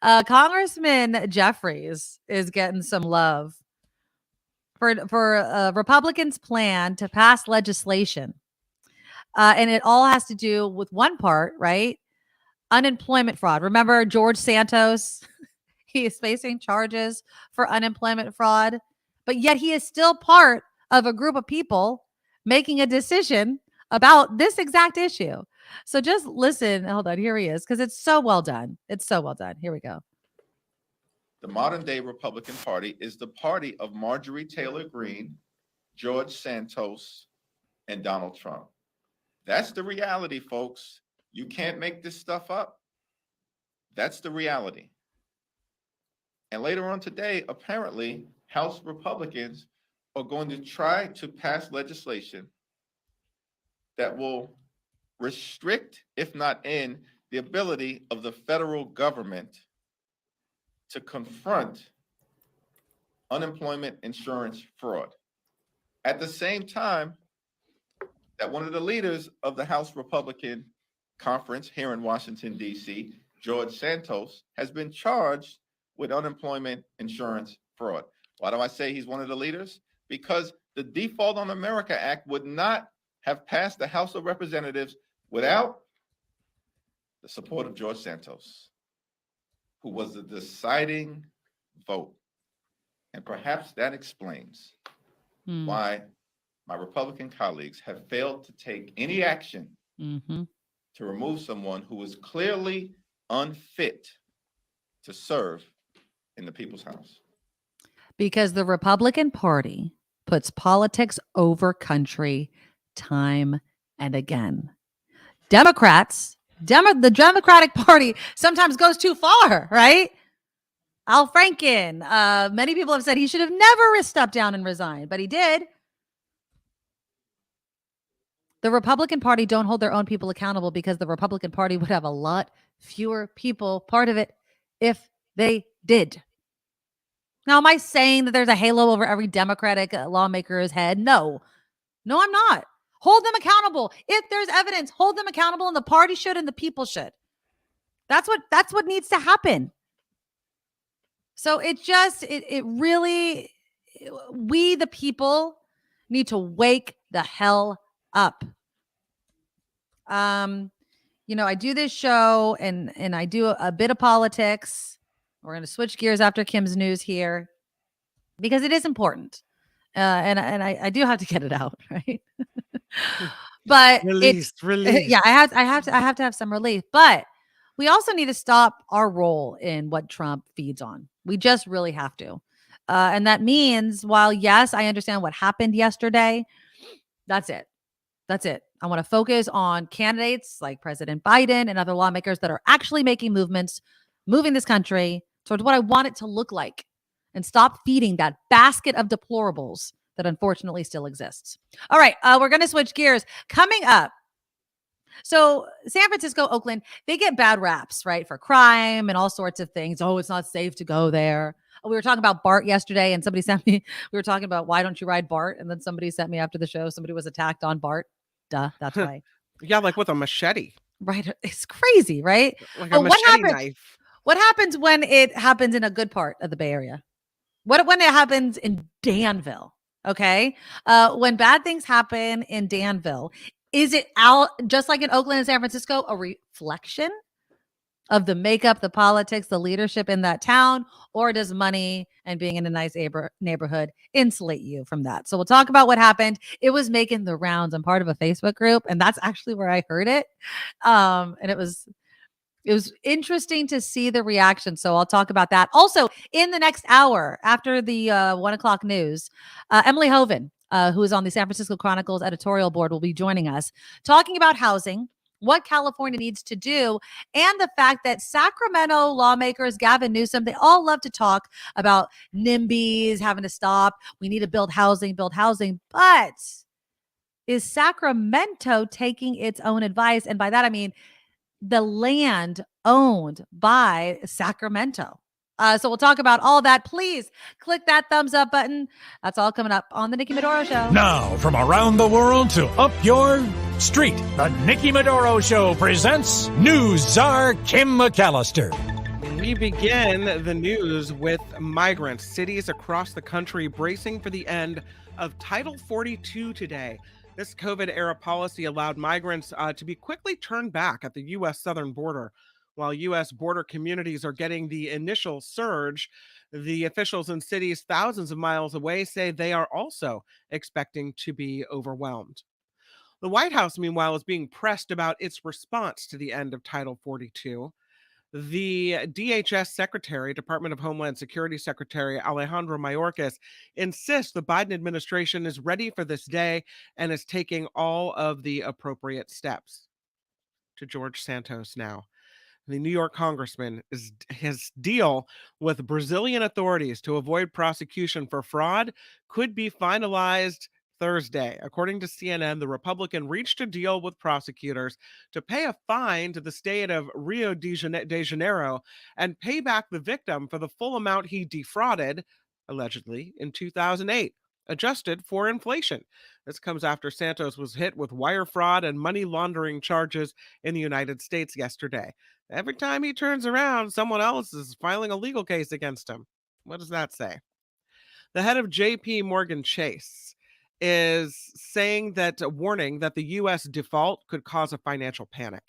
Congressman Jeffries is getting some love for Republicans' plan to pass legislation. And it all has to do with one part, right? Unemployment fraud. Remember George Santos? He is facing charges for unemployment fraud, but yet he is still part of a group of people making a decision about this exact issue. So just listen. Hold on. Here he is, because it's so well done. It's so well done. Here we go. The modern day Republican Party is the party of Marjorie Taylor Greene, George Santos, and Donald Trump. That's the reality, folks. You can't make this stuff up. That's the reality. And later on today, apparently, House Republicans are going to try to pass legislation that will restrict, if not end, the ability of the federal government to confront unemployment insurance fraud. At the same time, that one of the leaders of the House Republican Conference here in Washington, D.C., George Santos, has been charged with unemployment insurance fraud. Why do I say he's one of the leaders? Because the Default on America Act would not have passed the House of Representatives without the support of George Santos, who was the deciding vote. And perhaps that explains why my Republican colleagues have failed to take any action to remove someone who is clearly unfit to serve in the People's House. Because the Republican Party puts politics over country time and again. Democrats, the Democratic Party sometimes goes too far, right? Al Franken, many people have said he should have never stepped down and resigned, but he did. The Republican Party don't hold their own people accountable because the Republican Party would have a lot fewer people part of it if they did. Now, am I saying that there's a halo over every Democratic lawmaker's head? No, I'm not. Hold them accountable. If there's evidence, hold them accountable, and the party should and the people should. That's what needs to happen. So it really, we the people need to wake the hell up. I do this show and I do a bit of politics. We're going to switch gears after Kim's news here because it is important. And I do have to get it out, right? But release. Yeah, I have to have some relief, but we also need to stop our role in what Trump feeds on. We just really have to. And that means, while yes, I understand what happened yesterday, that's it. I want to focus on candidates like President Biden and other lawmakers that are actually making movements, moving this country towards what I want it to look like, and stop feeding that basket of deplorables that unfortunately still exists. All right, we're going to switch gears. Coming up, so San Francisco, Oakland, they get bad raps, right, for crime and all sorts of things. Oh, it's not safe to go there. We were talking about BART yesterday, and somebody sent me, we were talking about why don't you ride BART? And then somebody sent me after the show, somebody was attacked on BART. Duh, that's why. Yeah, like with a machete. Right. It's crazy, right? Like a machete knife. What happens when it happens in a good part of the Bay Area? What when it happens in Danville? Okay. When bad things happen in Danville, is it out just like in Oakland and San Francisco, a reflection of the makeup, the politics, the leadership in that town, or does money and being in a nice neighborhood insulate you from that? So we'll talk about what happened. It was making the rounds. I'm part of a Facebook group, and that's actually where I heard it. And it was It was interesting to see the reaction. So I'll talk about that. Also, in the next hour after the 1 o'clock news, Emily Hoeven, who is on the San Francisco Chronicle's editorial board, will be joining us talking about housing, what California needs to do, and the fact that Sacramento lawmakers, Gavin Newsom, they all love to talk about NIMBYs having to stop. We need to build housing. But is Sacramento taking its own advice? And by that, I mean the land owned by Sacramento. So we'll talk about all that. Please click that thumbs up button. That's all coming up on the Nikki Medoro Show. Now, from around the world to up your street, the Nikki Medoro Show presents News Czar Kim McAllister. We begin the news with migrants. Cities across the country bracing for the end of Title 42 today. This COVID-era policy allowed migrants to be quickly turned back at the U.S. southern border. While U.S. border communities are getting the initial surge, the officials in cities thousands of miles away say they are also expecting to be overwhelmed. The White House, meanwhile, is being pressed about its response to the end of Title 42. The DHS Secretary, Department of Homeland Security Secretary Alejandro Mayorkas, insists the Biden administration is ready for this day and is taking all of the appropriate steps. To George Santos now. The New York congressman his deal with Brazilian authorities to avoid prosecution for fraud could be finalized Thursday. According to CNN, the Republican reached a deal with prosecutors to pay a fine to the state of Rio de Janeiro and pay back the victim for the full amount he defrauded, allegedly, in 2008, adjusted for inflation. This comes after Santos was hit with wire fraud and money laundering charges in the United States yesterday. Every time he turns around, someone else is filing a legal case against him. What does that say? The head of JP Morgan Chase is saying that warning that the U.S. default could cause a financial panic.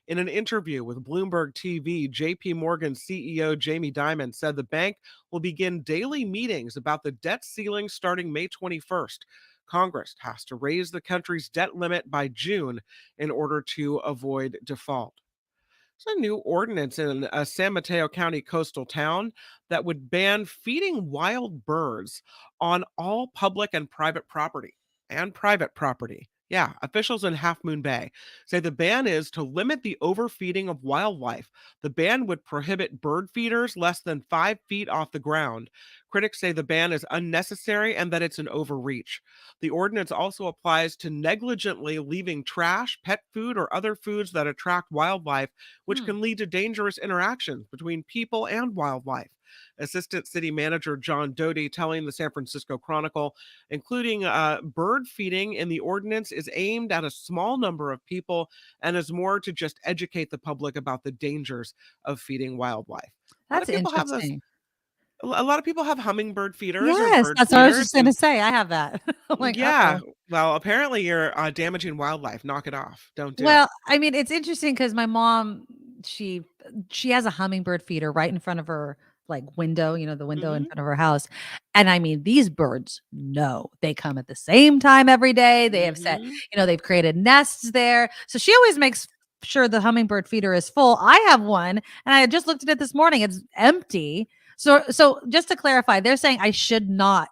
In an interview with Bloomberg TV, JP Morgan CEO Jamie Dimon said the bank will begin daily meetings about the debt ceiling starting May 21st. Congress has to raise the country's debt limit by June in order to avoid default. There's a new ordinance in a San Mateo County coastal town that would ban feeding wild birds on all public and private property. Yeah, officials in Half Moon Bay say the ban is to limit the overfeeding of wildlife. The ban would prohibit bird feeders less than 5 feet off the ground. Critics say the ban is unnecessary and that it's an overreach. The ordinance also applies to negligently leaving trash, pet food, or other foods that attract wildlife, which can lead to dangerous interactions between people and wildlife. Assistant City Manager John Doty telling the San Francisco Chronicle, including bird feeding in the ordinance is aimed at a small number of people and is more to just educate the public about the dangers of feeding wildlife. That's interesting. A lot of people have hummingbird feeders. Yes, or bird that's what I was feeders, just going to say. I have that. I'm like, yeah. uh-oh. Well, apparently you're damaging wildlife. Knock it off. Don't do it. Well, I mean, it's interesting because my mom, she has a hummingbird feeder right in front of her like window, the window in front of her house. And I mean, these birds know they come at the same time every day. They have set, they've created nests there. So she always makes sure the hummingbird feeder is full. I have one and I just looked at it this morning. It's empty. So just to clarify, they're saying I should not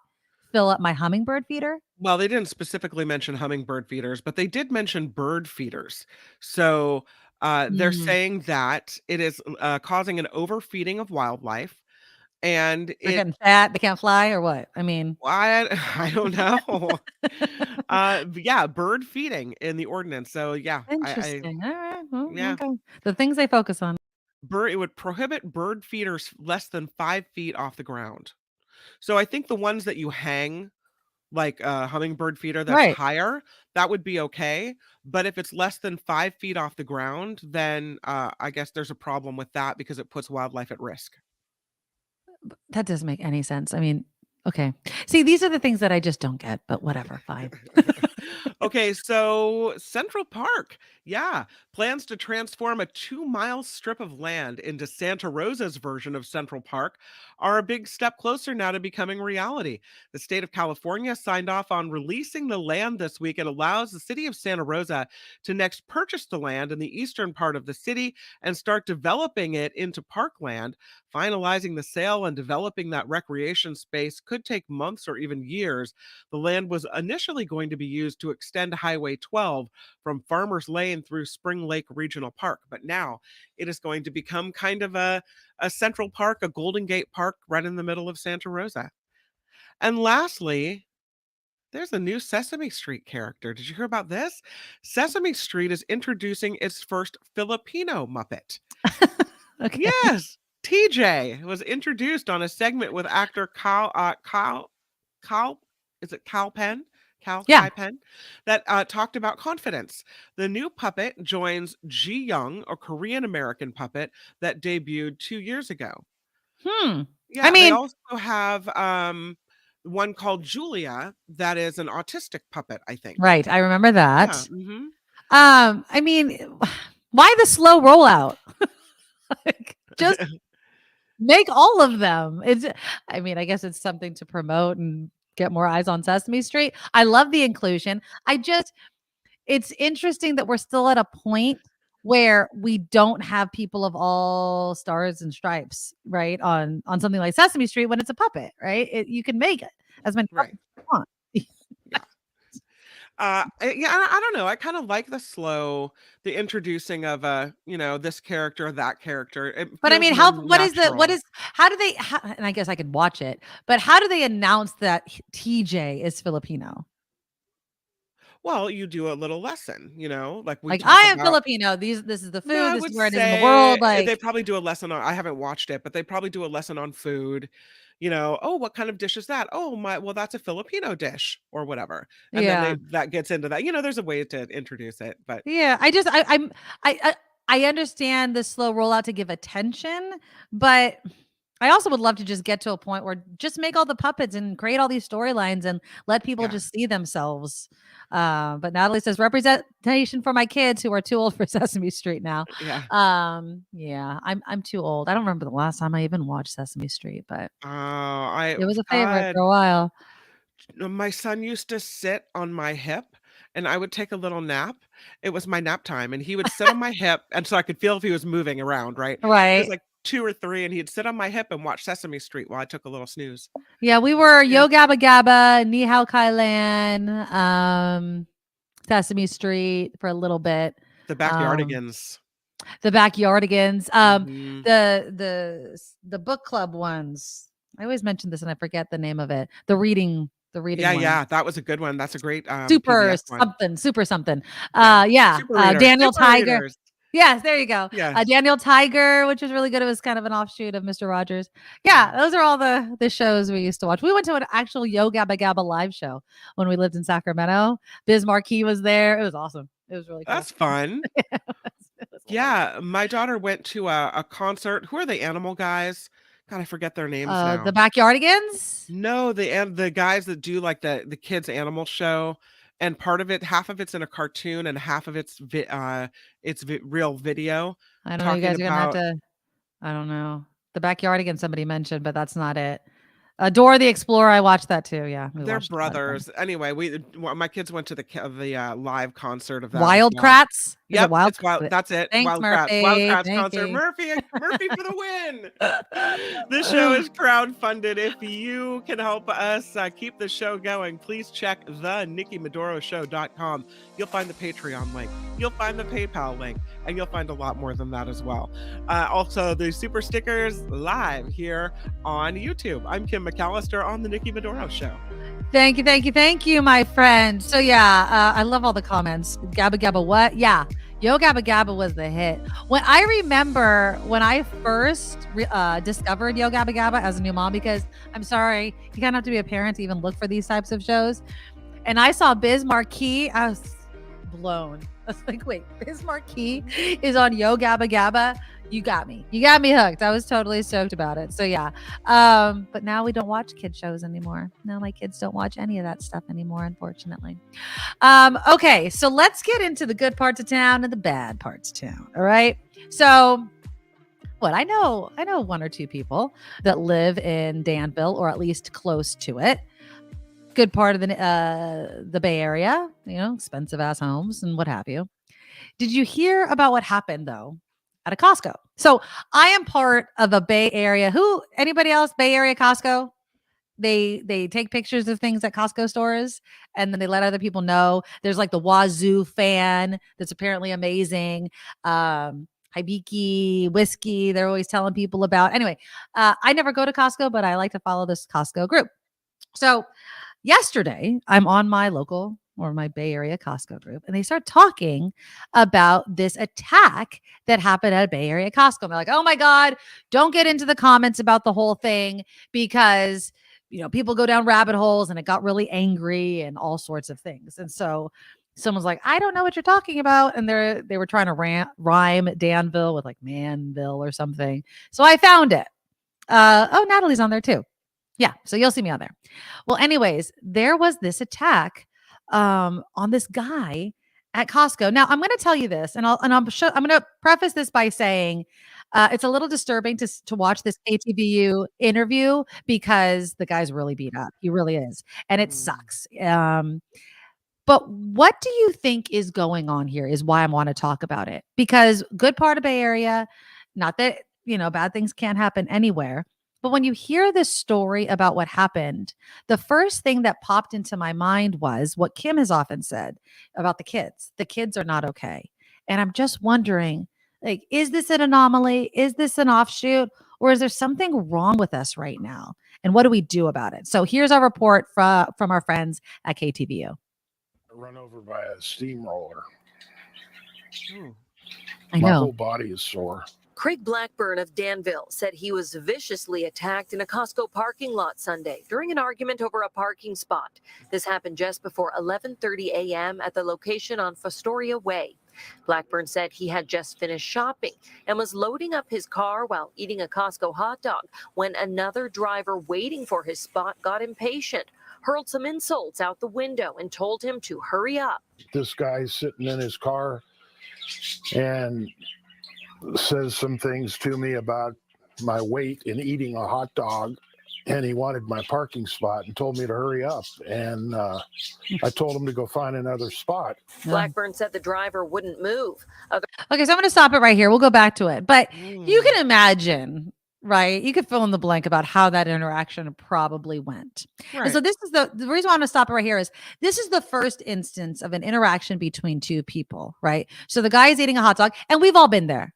fill up my hummingbird feeder. Well, they didn't specifically mention hummingbird feeders, but they did mention bird feeders. So they're saying that it is causing an overfeeding of wildlife. And they're getting fat, they can't fly, or what? I mean, I don't know. Yeah, bird feeding in the ordinance. So yeah, interesting. All right. Well, yeah. Okay. The things they focus on. It would prohibit bird feeders less than 5 feet off the ground. So I think the ones that you hang, like a hummingbird feeder that's higher, that would be okay. But if it's less than 5 feet off the ground, then I guess there's a problem with that because it puts wildlife at risk. That doesn't make any sense. I mean, okay. See, these are the things that I just don't get, but whatever, fine. Okay, so Central Park, yeah, plans to transform a 2-mile strip of land into Santa Rosa's version of Central Park are a big step closer now to becoming reality. The state of California signed off on releasing the land this week. It allows the city of Santa Rosa to next purchase the land in the eastern part of the city and start developing it into parkland. Finalizing the sale and developing that recreation space could take months or even years. The land was initially going to be used to extend Highway 12 from Farmers Lane through Spring Lake Regional Park, but now it is going to become kind of a central park, a Golden Gate Park right in the middle of Santa Rosa. And lastly, there's a new Sesame Street character. Did you hear about this? Sesame Street is introducing its first Filipino Muppet. Okay. Yes, TJ was introduced on a segment with actor Cal, is it Cal Penn? Yeah. Kai Penn, that talked about confidence. The new puppet joins Ji Young, a Korean American puppet that debuted 2 years ago. I Yeah, they mean, also have one called Julia that is an autistic puppet, I think. right. I remember that. Yeah. I mean, why the slow rollout? Like, just make all of them. I mean, I guess it's something to promote and get more eyes on Sesame Street. I love the inclusion. It's interesting that we're still at a point where we don't have people of all stars and stripes, right? On something like Sesame Street when it's a puppet, right? You can make it as many Right. puppets as you want. Yeah, I don't know. I kind of like the introducing of this character, that character. It But I feels mean, more natural. and I guess I could watch it, but how do they announce that TJ is Filipino? Well, you do a little lesson, like we Like, talk I am about. Filipino. This is the No, food. I This would is where it is in the say world. they Like, probably do a lesson on. I haven't watched it, but they probably do a lesson on food. Oh, what kind of dish is that? Oh my, well, that's a Filipino dish or whatever. And then yeah. that gets into that. There's a way to introduce it, but Yeah, I understand the slow rollout to give attention, but I also would love to just get to a point where just make all the puppets and create all these storylines and let people yeah, just see themselves. But Natalie says representation for my kids who are too old for Sesame Street now. yeah. Yeah, I'm too old. I don't remember the last time I even watched Sesame Street, but I it was a favorite God, for a while. my son used to sit on my hip and I would take a little nap. It was my nap time and he would sit on my hip and so I could feel if he was moving around, right? He was Right. like 2 or 3 and he'd sit on my hip and watch Sesame Street while I took a little snooze. Yeah, we were Yeah. Yo Gabba Gabba, Ni Hao Kai Lan, Sesame Street for a little bit. The Um, Backyardigans. the Backyardigans, Mhm. the book club ones. I always mention this and I forget the name of it. The reading Yeah, one. yeah, that was a good one. That's a great Super PBS one. something. Yeah. Yeah. Super readers. Daniel Super Tiger. readers. Yes, there you go. Yes. Daniel Tiger, which was really good. It was kind of an offshoot of Mr. Rogers. Yeah, those are all the shows we used to watch. We went to an actual Yo Gabba Gabba live show when we lived in Sacramento. Biz Marquee was there. It was awesome. It was really cool. That's fun. It was Yeah, my daughter went to a concert. Who are the animal guys? God, I forget their names now. the Backyardigans. No, the guys that do like the kids animal show, and part of it, half of it's in a cartoon, and half of it's real video. I don't know. You guys talking are gonna have about to. I don't know. The Backyardigans somebody mentioned, but that's not it. Dora the Explorer. I watched that too. Yeah, we they're watched a lot of them. brothers. Anyway, my kids went to the live concert of that. Wild as well. Kratts. Is it Yep, Wild it's wild. That's it. Thanks, Wild Murphy. Kratts. Wild Kratts Thank concert. you. Murphy for the win. This show is crowdfunded. If you can help us keep the show going, please check the NikkiMedoroShow.com. You'll find the Patreon link. You'll find the PayPal link, and you'll find a lot more than that as well. Also, the super stickers live here on YouTube. I'm Kim McAllister on the Nikki Medoro Show. Thank you, my friend. So yeah, I love all the comments. Gabba Gabba what? Yeah. Yo Gabba Gabba was the hit. When I remember when I first discovered Yo Gabba Gabba as a new mom, because I'm sorry, you kind of have to be a parent to even look for these types of shows. And I saw Biz Marquee, I was blown. I was like, wait, Biz Marquee is on Yo Gabba Gabba. You got me. You got me hooked. I was totally stoked about it. So yeah. But now we don't watch kid shows anymore. Now my kids don't watch any of that stuff anymore, unfortunately. Okay, so let's get into the good parts of town and the bad parts of town. All right. So what I know one or two people that live in Danville or at least close to it. Good part of the Bay Area, expensive ass homes and what have you. Did you hear about what happened though at a Costco? So I am part of a Bay Area. Anybody else? Bay Area Costco? They take pictures of things at Costco stores and then they let other people know. There's like the Wazoo fan that's apparently amazing. Hibiki whiskey. They're always telling people about. Anyway, I never go to Costco, but I like to follow this Costco group. So yesterday, I'm on my local or my Bay Area Costco group, and they start talking about this attack that happened at a Bay Area Costco. And they're like, oh my God, don't get into the comments about the whole thing because, people go down rabbit holes and it got really angry and all sorts of things. And so someone's like, I don't know what you're talking about. And they were trying to rhyme Danville with like Manville or something. So I found it. Natalie's on there too. Yeah. So you'll see me on there. Well, anyways, there was this attack on this guy at Costco. Now I'm going to tell you this and I'm going to preface this by saying it's a little disturbing to watch this KTVU interview because the guy's really beat up. He really is. And it sucks. But what do you think is going on here is why I want to talk about it, because good part of Bay Area, not that, bad things can't happen anywhere. But when you hear this story about what happened, the first thing that popped into my mind was what Kim has often said about the kids. The kids are not okay. And I'm just wondering, like, is this an anomaly? Is this an offshoot? Or is there something wrong with us right now? And what do we do about it? So here's our report from our friends at KTVU. Run over by a steamroller. I know. My whole body is sore. Craig Blackburn of Danville said he was viciously attacked in a Costco parking lot Sunday during an argument over a parking spot. This happened just before 11:30 a.m. at the location on Fostoria Way. Blackburn said he had just finished shopping and was loading up his car while eating a Costco hot dog when another driver waiting for his spot got impatient, hurled some insults out the window and told him to hurry up. This guy's sitting in his car and says some things to me about my weight in eating a hot dog, and he wanted my parking spot and told me to hurry up. And I told him to go find another spot. Blackburn said the driver wouldn't move. Okay, so I'm going to stop it right here. We'll go back to it. But you can imagine, right? You could fill in the blank about how that interaction probably went. Right. And so this is the reason why I'm going to stop it right here is this is the first instance of an interaction between two people, right? So the guy is eating a hot dog, and we've all been there.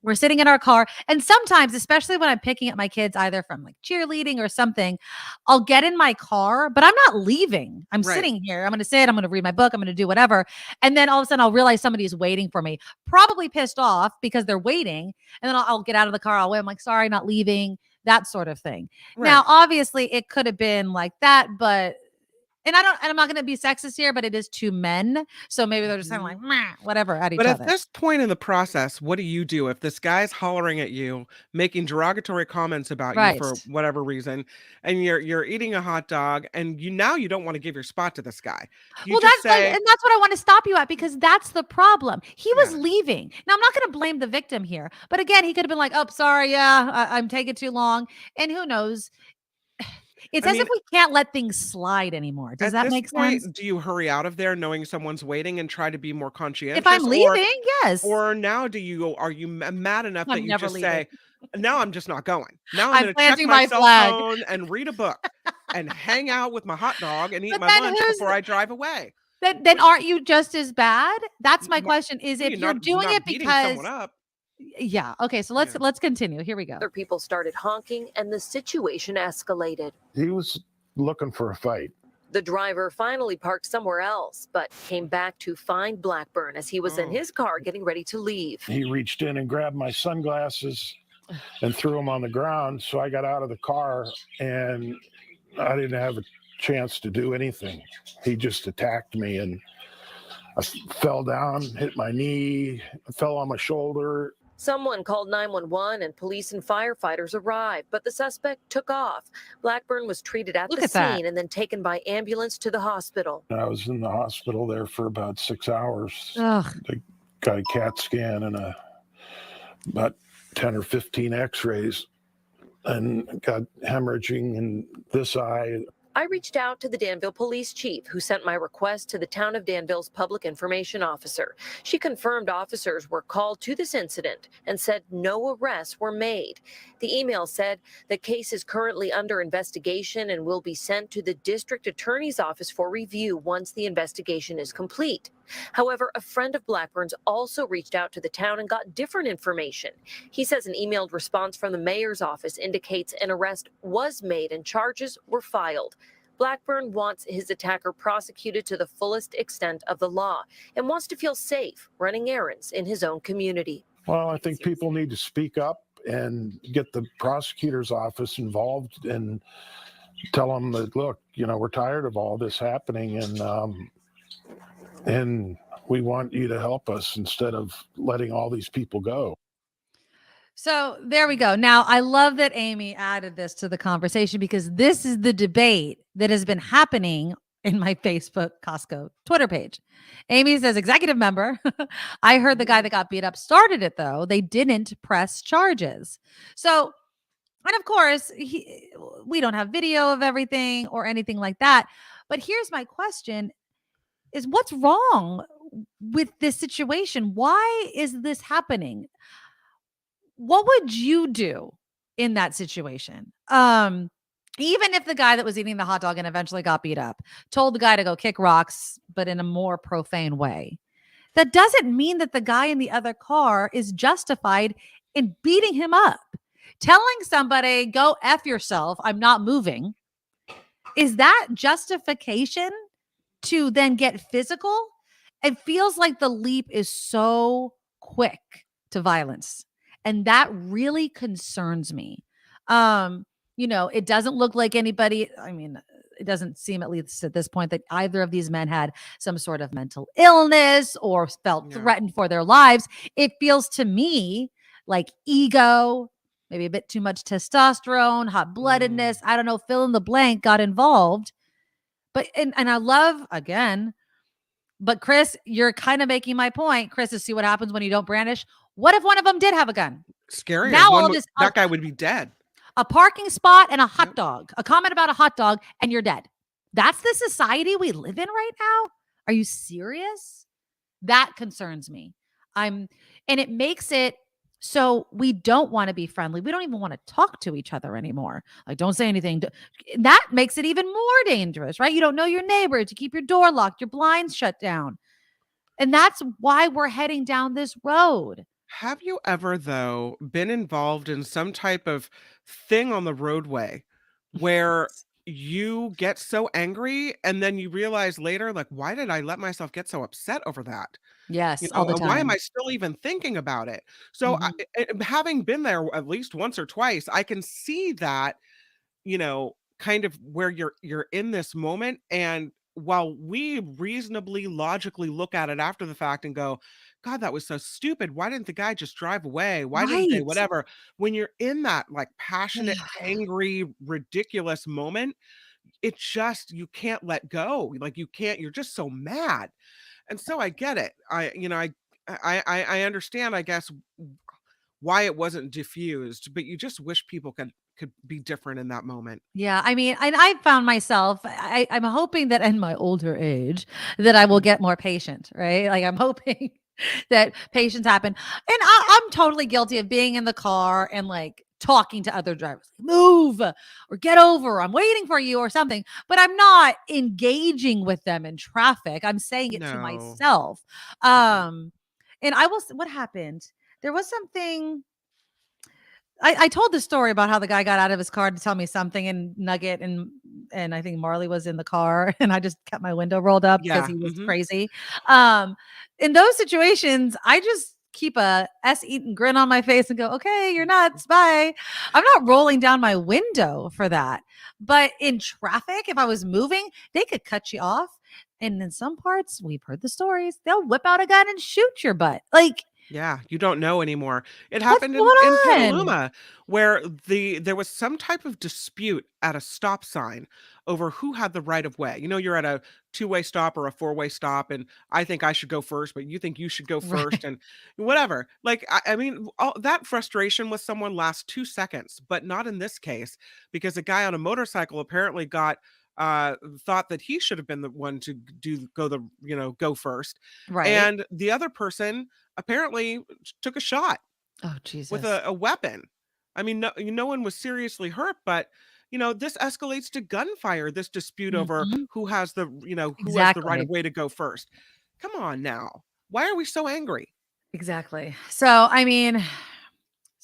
We're sitting in our car. And sometimes, especially when I'm picking up my kids, either from like cheerleading or something, I'll get in my car, but I'm not leaving. I'm sitting here. I'm going to sit. I'm going to read my book. I'm going to do whatever. And then all of a sudden I'll realize somebody is waiting for me, probably pissed off because they're waiting. And then I'll get out of the car. I'm like, sorry, not leaving, that sort of thing. Right. Now, obviously it could have been like that, but and I'm not going to be sexist here, but it is two men. So maybe they're just kind of like, meh, whatever at each other. But at this point in the process, what do you do if this guy's hollering at you, making derogatory comments about you for whatever reason, and you're eating a hot dog and you don't want to give your spot to this guy? And that's what I want to stop you at, because that's the problem. He was leaving. Now, I'm not going to blame the victim here, but again, he could have been like, oh, sorry. Yeah, I'm taking too long. And who knows? It's as if we can't let things slide anymore. Does that make sense? Do you hurry out of there knowing someone's waiting and try to be more conscientious? If I'm leaving, yes. Or now are you mad enough that you just say, now I'm just not going. Now I'm going to check my cell phone and read a book and hang out with my hot dog and eat my lunch before I drive away. Then aren't you just as bad? That's my question. Is if you're doing it because someone up. Yeah. Okay. So let's continue. Here we go. Other people started honking and the situation escalated. He was looking for a fight. The driver finally parked somewhere else, but came back to find Blackburn as he was in his car getting ready to leave. He reached in and grabbed my sunglasses and threw them on the ground. So I got out of the car and I didn't have a chance to do anything. He just attacked me and I fell down, hit my knee, fell on my shoulder. Someone called 911 and police and firefighters arrived, but the suspect took off. Blackburn was treated at the scene and then taken by ambulance to the hospital. I was in the hospital there for about 6 hours. Ugh. They got a CAT scan and about 10 or 15 x-rays and got hemorrhaging in this eye. I reached out to the Danville police chief, who sent my request to the town of Danville's public information officer. She confirmed officers were called to this incident and said no arrests were made. The email said the case is currently under investigation and will be sent to the district attorney's office for review once the investigation is complete. However, a friend of Blackburn's also reached out to the town and got different information. He says an emailed response from the mayor's office indicates an arrest was made and charges were filed. Blackburn wants his attacker prosecuted to the fullest extent of the law and wants to feel safe running errands in his own community. Well, I think people need to speak up and get the prosecutor's office involved and tell them that, look, we're tired of all this happening and we want you to help us instead of letting all these people go. So there we go. Now, I love that Amy added this to the conversation because this is the debate that has been happening in my Facebook Costco Twitter page. Amy says, executive member, I heard the guy that got beat up started it, though. They didn't press charges. So, and of course, we don't have video of everything or anything like that. But here's my question is what's wrong with this situation? Why is this happening? What would you do in that situation? Even if the guy that was eating the hot dog and eventually got beat up told the guy to go kick rocks, but in a more profane way, that doesn't mean that the guy in the other car is justified in beating him up. Telling somebody, go F yourself, I'm not moving. Is that justification to then get physical? It feels like the leap is so quick to violence. And that really concerns me. It doesn't look like anybody, it doesn't seem, at least at this point, that either of these men had some sort of mental illness or felt threatened for their lives. It feels to me like ego, maybe a bit too much testosterone, hot-bloodedness, I don't know, fill in the blank, got involved. But, and I love, again, but Chris, you're kind of making my point. Chris, is see what happens when you don't brandish. What if one of them did have a gun? Scary. Now that guy would be dead. A parking spot and a hot dog, a comment about a hot dog, and you're dead. That's the society we live in right now? Are you serious? That concerns me. And it makes it so we don't want to be friendly. We don't even want to talk to each other anymore. Like, don't say anything. That makes it even more dangerous, right? You don't know your neighbors. You keep your door locked, your blinds shut down. And that's why we're heading down this road. Have you ever, though, been involved in some type of thing on the roadway where you get so angry and then you realize later, like, why did I let myself get so upset over that? Yes, all the time. Why am I still even thinking about it? So having been there at least once or twice, I can see that, kind of where you're in this moment. And while we reasonably logically look at it after the fact and go, God, that was so stupid. Why didn't the guy just drive away? Why didn't they, whatever? When you're in that like passionate, angry, ridiculous moment, it just, you can't let go. Like you're just so mad. And so I get it. I understand, I guess, why it wasn't diffused, but you just wish people could be different in that moment. Yeah. And I found myself, I'm hoping that in my older age that I will get more patient, right? Like I'm hoping that patience happen. And I'm totally guilty of being in the car and like talking to other drivers, move or get over, I'm waiting for you or something, but I'm not engaging with them in traffic. I'm saying it to myself. And what happened? There was something, I told the story about how the guy got out of his car to tell me something, and Nugget and I think Marley was in the car, and I just kept my window rolled up because he was crazy. In those situations, I just keep a S-eating grin on my face and go, okay, you're nuts, bye. I'm not rolling down my window for that. But in traffic, if I was moving, they could cut you off. And in some parts, we've heard the stories, they'll whip out a gun and shoot your butt. Like, Yeah, you don't know anymore. It What's happened going in on? Petaluma where there was some type of dispute at a stop sign over who had the right of way. You know, you're at a two-way stop or a four-way stop, and I think I should go first, but you think you should go first, Right. and whatever. Like, I mean, all that frustration with someone lasts 2 seconds, but not in this case, because a guy on a motorcycle apparently got thought that he should have been the one to go first, Right. and the other person apparently took a shot Oh, with Jesus. a weapon. I mean, no one was seriously hurt, but this escalates to gunfire, this dispute over Mhm. who has the right of Exactly. way to go first. Come on now. Why are we so angry? Exactly. So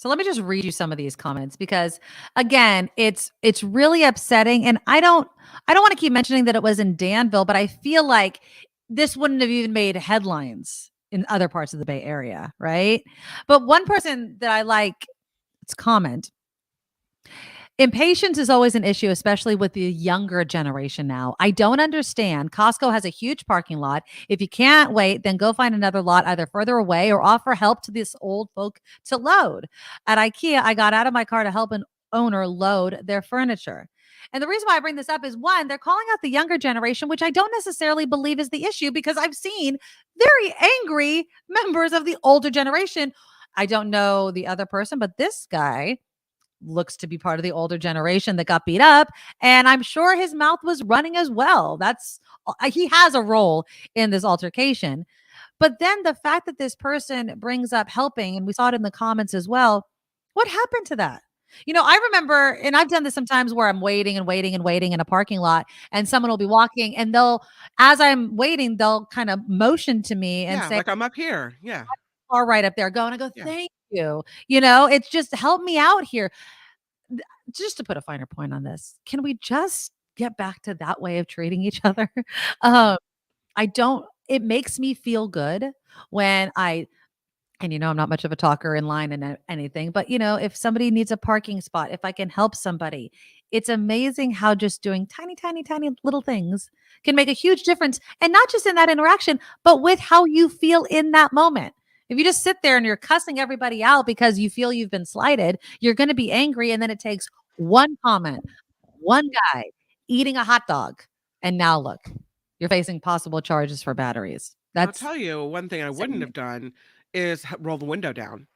let me just read you some of these comments because again, it's really upsetting and I don't want to keep mentioning that it was in Danville, but I feel like this wouldn't have even made headlines in other parts of the Bay Area, right? But one person that I like its comment. Impatience is always an issue, especially with the younger generation now. I don't understand. Costco has a huge parking lot. If you can't wait, then go find another lot either further away or offer help to this old folk to load. At IKEA, I got out of my car to help an owner load their furniture. And the reason why I bring this up is one, they're calling out the younger generation, which I don't necessarily believe is the issue because I've seen very angry members of the older generation. I don't know the other person, but this guy looks to be part of the older generation that got beat up, and I'm sure his mouth was running as well. That's he has a role in this altercation. But then the fact that this person brings up helping, and we saw it in the comments as well, what happened to that? I remember, and I've done this sometimes where I'm waiting and waiting and waiting in a parking lot, and someone will be walking, and as I'm waiting, they'll kind of motion to me and Yeah, say, like I'm up here. Yeah. "Are right up there." Go, and I go, Yeah. "Thank you." It's just help me out here. Just to put a finer point on this, can we just get back to that way of treating each other? Um, I don't it makes me feel good when I'm not much of a talker in line and anything, but if somebody needs a parking spot, if I can help somebody, it's amazing how just doing tiny, tiny, tiny little things can make a huge difference. And not just in that interaction, but with how you feel in that moment. If you just sit there and you're cussing everybody out because you feel you've been slighted, you're going to be angry. And then it takes one comment, one guy eating a hot dog. And now look, you're facing possible charges for batteries. I'll That's tell you one thing I wouldn't have done is roll the window down.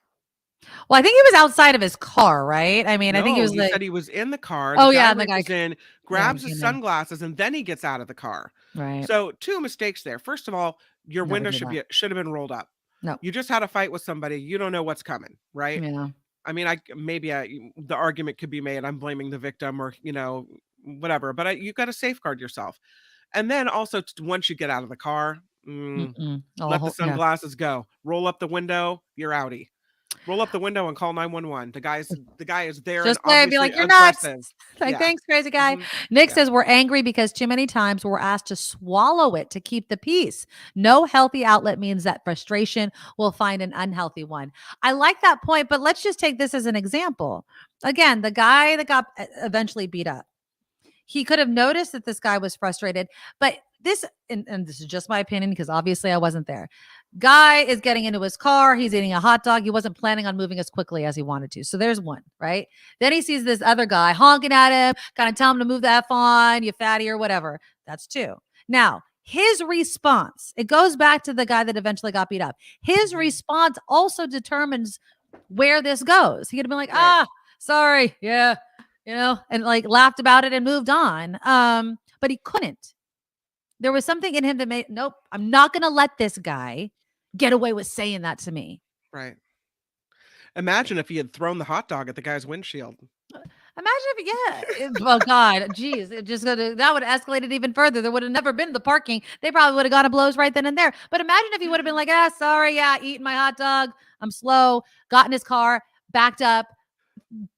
Well, I think he was outside of his car, right? I mean, I think he No, was you like, said he was in the car. The oh guy yeah, and the guy, reaches in, yeah, grabs his you know, sunglasses, and then he gets out of the car. right? So two mistakes there. First of all, your Never window do that. should have been rolled up. No, You just had a fight with somebody. You don't know what's coming, right? yeah, I mean, the argument could be made. I'm blaming the victim, or whatever. But you got to safeguard yourself. And then also, once you get out of the car, mm-mm. let the Yeah. sunglasses go. Roll up the window. You're outie. Roll up the window and call 911. The guy is there and Just say, be obviously like, you're nuts. aggressive. Like, Yeah. thanks, crazy guy. Mhm. Nick Yeah. says we're angry because too many times we're asked to swallow it to keep the peace. No healthy outlet means that frustration will find an unhealthy one. I like that point, but let's just take this as an example. Again, the guy that got eventually beat up. He could have noticed that this guy was frustrated, but and this is just my opinion because obviously I wasn't there. Guy is getting into his car. He's eating a hot dog. He wasn't planning on moving as quickly as he wanted to. So there's one, right? Then he sees this other guy honking at him, kind of telling him to move the F on, you fatty or whatever. That's two. Now, his response, it goes back to the guy that eventually got beat up. His response also determines where this goes. He could have been like, sorry. Yeah. And like laughed about it and moved on. But he couldn't. There was something in him that made, nope, I'm not going to let this guy get away with saying that to me. Right. Imagine if he had thrown the hot dog at the guy's windshield. Oh God, geez, that would have escalated even further. There would have never been the parking. They probably would have gone to blows right then and there. But imagine if he would have been like, sorry, eating my hot dog. I'm slow. Got in his car, backed up,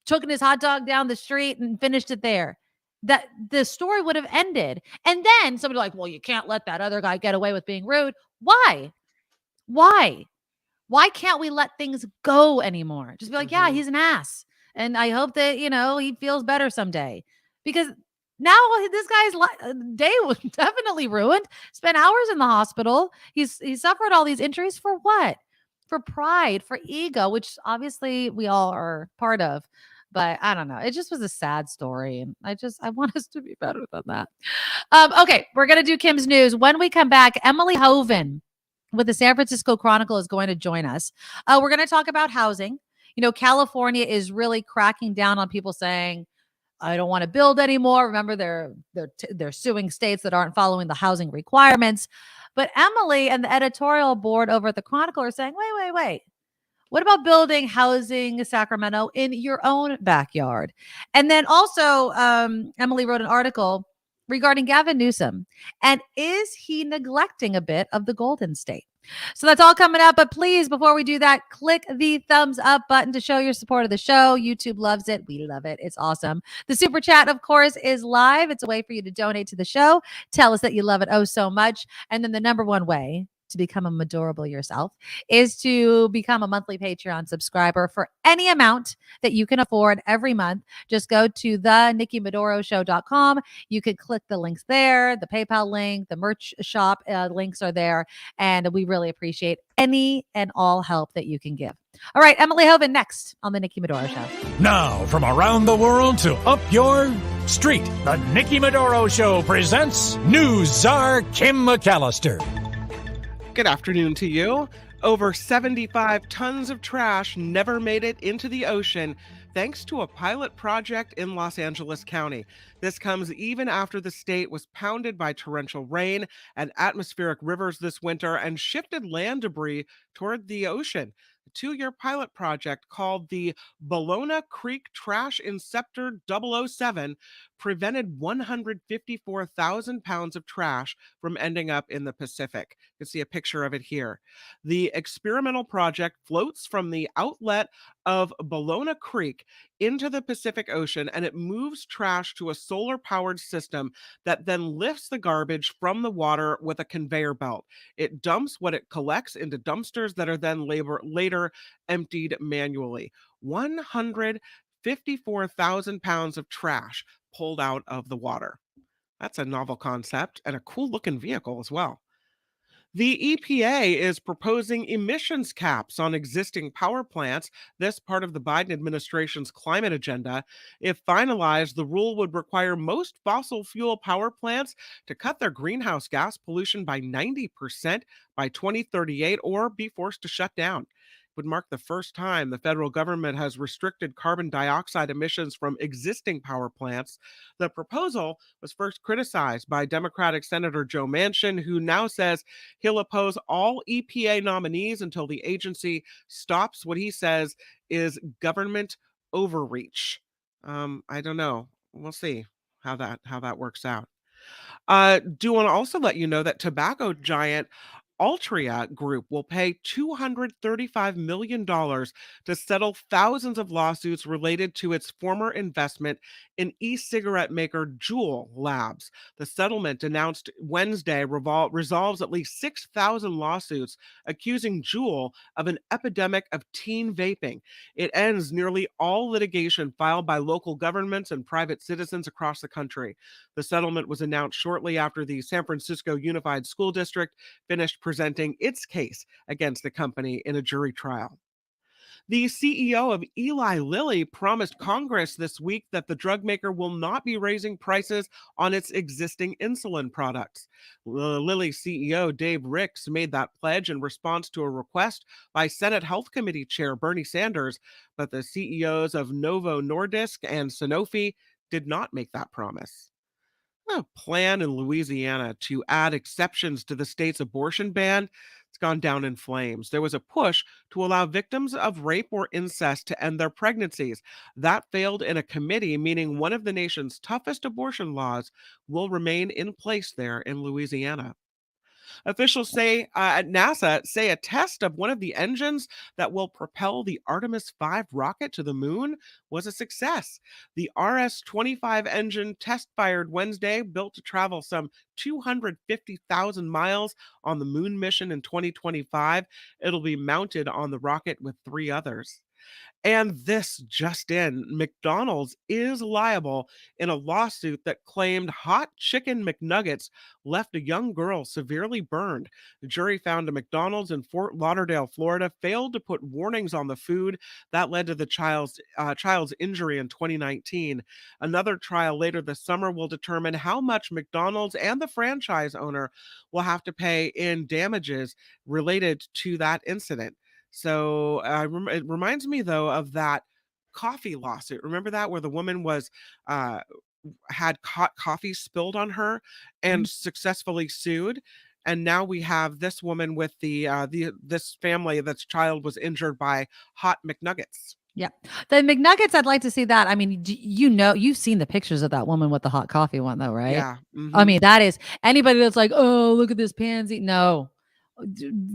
took his hot dog down the street and finished it there. That the story would have ended. And then somebody like, well, you can't let that other guy get away with being rude. Why? Why can't we let things go anymore? Just be like, yeah, he's an ass. And I hope that, he feels better someday. Because now this guy's day was definitely ruined. Spent hours in the hospital. He suffered all these injuries for what? for pride, for ego, which obviously we all are part of. But I don't know. It just was a sad story. And I want us to be better than that. Okay, we're going to do Kim's news. When we come back, Emily Hoeven with the San Francisco Chronicle is going to join us. We're going to talk about housing. You know, California is really cracking down on people saying, I don't want to build anymore. Remember, they're suing states that aren't following the housing requirements. But Emily and the editorial board over at the Chronicle are saying, wait. What about building housing Sacramento in your own backyard? And then also, Emily wrote an article regarding Gavin Newsom. And is he neglecting a bit of the Golden State? So that's all coming up. But please, before we do that, click the thumbs up button to show your support of the show. YouTube loves it. We love it. It's awesome. The super chat, of course, is live. It's a way for you to donate to the show. Tell us that you love it oh so much. And then the number one way to become a Medorable yourself is to become a monthly Patreon subscriber for any amount that you can afford every month. Just go to the NikkiMedoroShow.com. You could click the links there, the PayPal link, the merch shop links are there. And we really appreciate any and all help that you can give. All right, Emily Hoeven next on the Nikki Medoro Show. Now, from around the world to up your street, the Nikki Medoro Show presents News Czar Kim McAllister. Good afternoon to you. Over 75 tons of trash never made it into the ocean thanks to a pilot project in Los Angeles County. This comes even after the state was pounded by torrential rain and atmospheric rivers this winter and shifted land debris toward the ocean. A 2-year pilot project called the Bologna Creek Trash Inceptor 007 prevented 154,000 pounds of trash from ending up in the Pacific. You can see a picture of it here. The experimental project floats from the outlet of Bologna Creek into the Pacific Ocean, and it moves trash to a solar-powered system that then lifts the garbage from the water with a conveyor belt. It dumps what it collects into dumpsters that are then later emptied manually. 154,000 pounds of trash pulled out of the water. That's a novel concept and a cool-looking vehicle as well. The EPA is proposing emissions caps on existing power plants. This part of the Biden administration's climate agenda. If finalized, the rule would require most fossil fuel power plants to cut their greenhouse gas pollution by 90% by 2038 or be forced to shut down. Would mark the first time the federal government has restricted carbon dioxide emissions from existing power plants. The proposal was first criticized by Democratic Senator Joe Manchin, who now says he'll oppose all EPA nominees until the agency stops what he says is government overreach. I don't know. We'll see how that works out. Do want to also let you know that tobacco giant Altria Group will pay $235 million to settle thousands of lawsuits related to its former investment in e-cigarette maker Juul Labs. The settlement, announced Wednesday, resolves at least 6,000 lawsuits accusing Juul of an epidemic of teen vaping. It ends nearly all litigation filed by local governments and private citizens across the country. The settlement was announced shortly after the San Francisco Unified School District finished presenting its case against the company in a jury trial. The CEO of Eli Lilly promised Congress this week that the drug maker will not be raising prices on its existing insulin products. Lilly CEO Dave Ricks made that pledge in response to a request by Senate Health Committee Chair Bernie Sanders, but the CEOs of Novo Nordisk and Sanofi did not make that promise. A plan in Louisiana to add exceptions to the state's abortion ban, it's gone down in flames. There was a push to allow victims of rape or incest to end their pregnancies. That failed in a committee, meaning one of the nation's toughest abortion laws will remain in place there in Louisiana. Officials say at NASA say a test of one of the engines that will propel the Artemis 5 rocket to the moon was a success. The RS-25 engine test fired Wednesday, built to travel some 250,000 miles on the moon mission in 2025. It'll be mounted on the rocket with 3 others. And this just in, McDonald's is liable in a lawsuit that claimed hot chicken McNuggets left a young girl severely burned. The jury found a McDonald's in Fort Lauderdale, Florida, failed to put warnings on the food that led to the child's injury in 2019. Another trial later this summer will determine how much McDonald's and the franchise owner will have to pay in damages related to that incident. So it reminds me though of that coffee lawsuit. Remember that, where the woman was uh, had hot coffee spilled on her and successfully sued. And now we have this woman with the this family that's child was injured by hot McNuggets. Yeah. The McNuggets, I'd like to see that. I mean, you've seen the pictures of that woman with the hot coffee one though, right? Yeah. I mean, that is anybody that's like, oh, look at this pansy. No,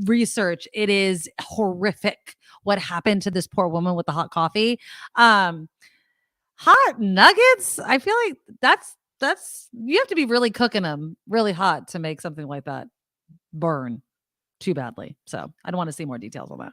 research. It is horrific what happened to this poor woman with the hot coffee. Hot nuggets. I feel like that's you have to be really cooking them really hot to make something like that burn too badly. So I don't want to see more details on that.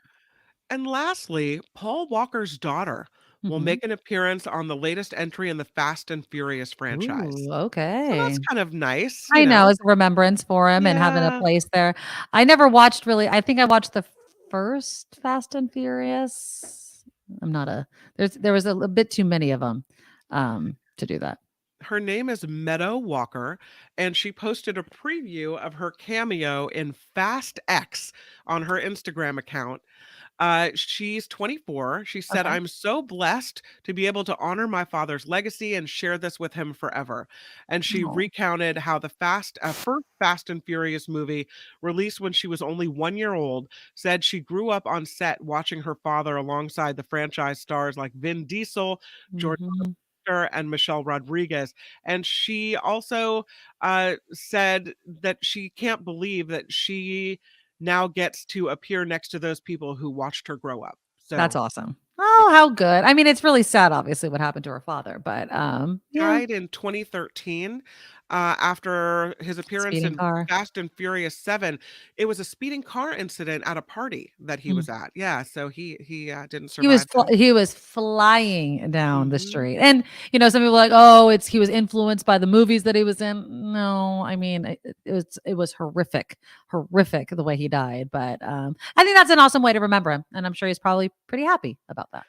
And lastly, Paul Walker's daughter will make an appearance on the latest entry in the Fast and Furious franchise. Ooh, So okay. that's kind of nice. I know, as a remembrance for him and having a Yeah. place there. I never watched really. I think I watched the first Fast and Furious. I'm not a there was a bit too many of them to do that. Her name is Meadow Walker, and she posted a preview of her cameo in Fast X on her Instagram account. She's 24. She said, Okay. I'm so blessed to be able to honor my father's legacy and share this with him forever. And she Oh. recounted how the first Fast and Furious movie, released when she was only 1 year old, said she grew up on set watching her father alongside the franchise stars like Vin Diesel, George Mhm. and Michelle Rodriguez. And she also said that she can't believe that she now gets to appear next to those people who watched her grow up. That's So awesome. Oh, how good. I mean, it's really sad, obviously, what happened to her father, but yeah, died in 2013 after his appearance speeding in car. Fast and Furious 7. It was a speeding car incident at a party that he Mm. was at. Yeah, so he didn't survive that. He was flying down the Mhm. street. And some people are like, "Oh, he was influenced by the movies that he was in." No, I mean, it was horrific the way he died, but I think that's an awesome way to remember him, and I'm sure he's probably pretty happy about that.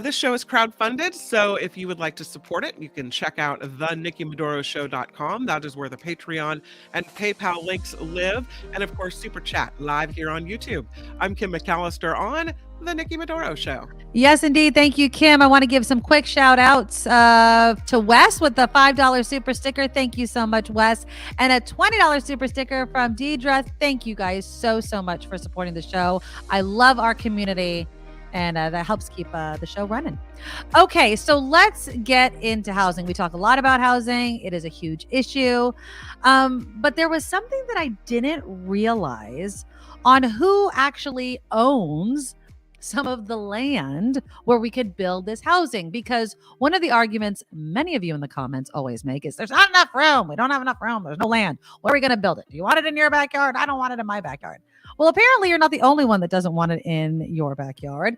This show is crowdfunded, so if you would like to support it, you can check out thenikkimedoroshow.com. That is where the Patreon and PayPal links live. And of course, Super Chat live here on YouTube. I'm Kim McAllister on The Nikki Medoro Show. Yes, indeed. Thank you, Kim. I want to give some quick shout outs to Wes with the $5 super sticker. Thank you so much, Wes. And a $20 super sticker from Deidre. Thank you guys so much for supporting the show. I love our community, and that helps keep the show running. Okay, so let's get into housing. We talk a lot about housing. It is a huge issue. But there was something that I didn't realize on who actually owns some of the land where we could build this housing, because one of the arguments many of you in the comments always make is there's not enough room. We don't have enough room. There's no land. Where are we going to build it? Do you want it in your backyard? I don't want it in my backyard. Well, apparently you're not the only one that doesn't want it in your backyard.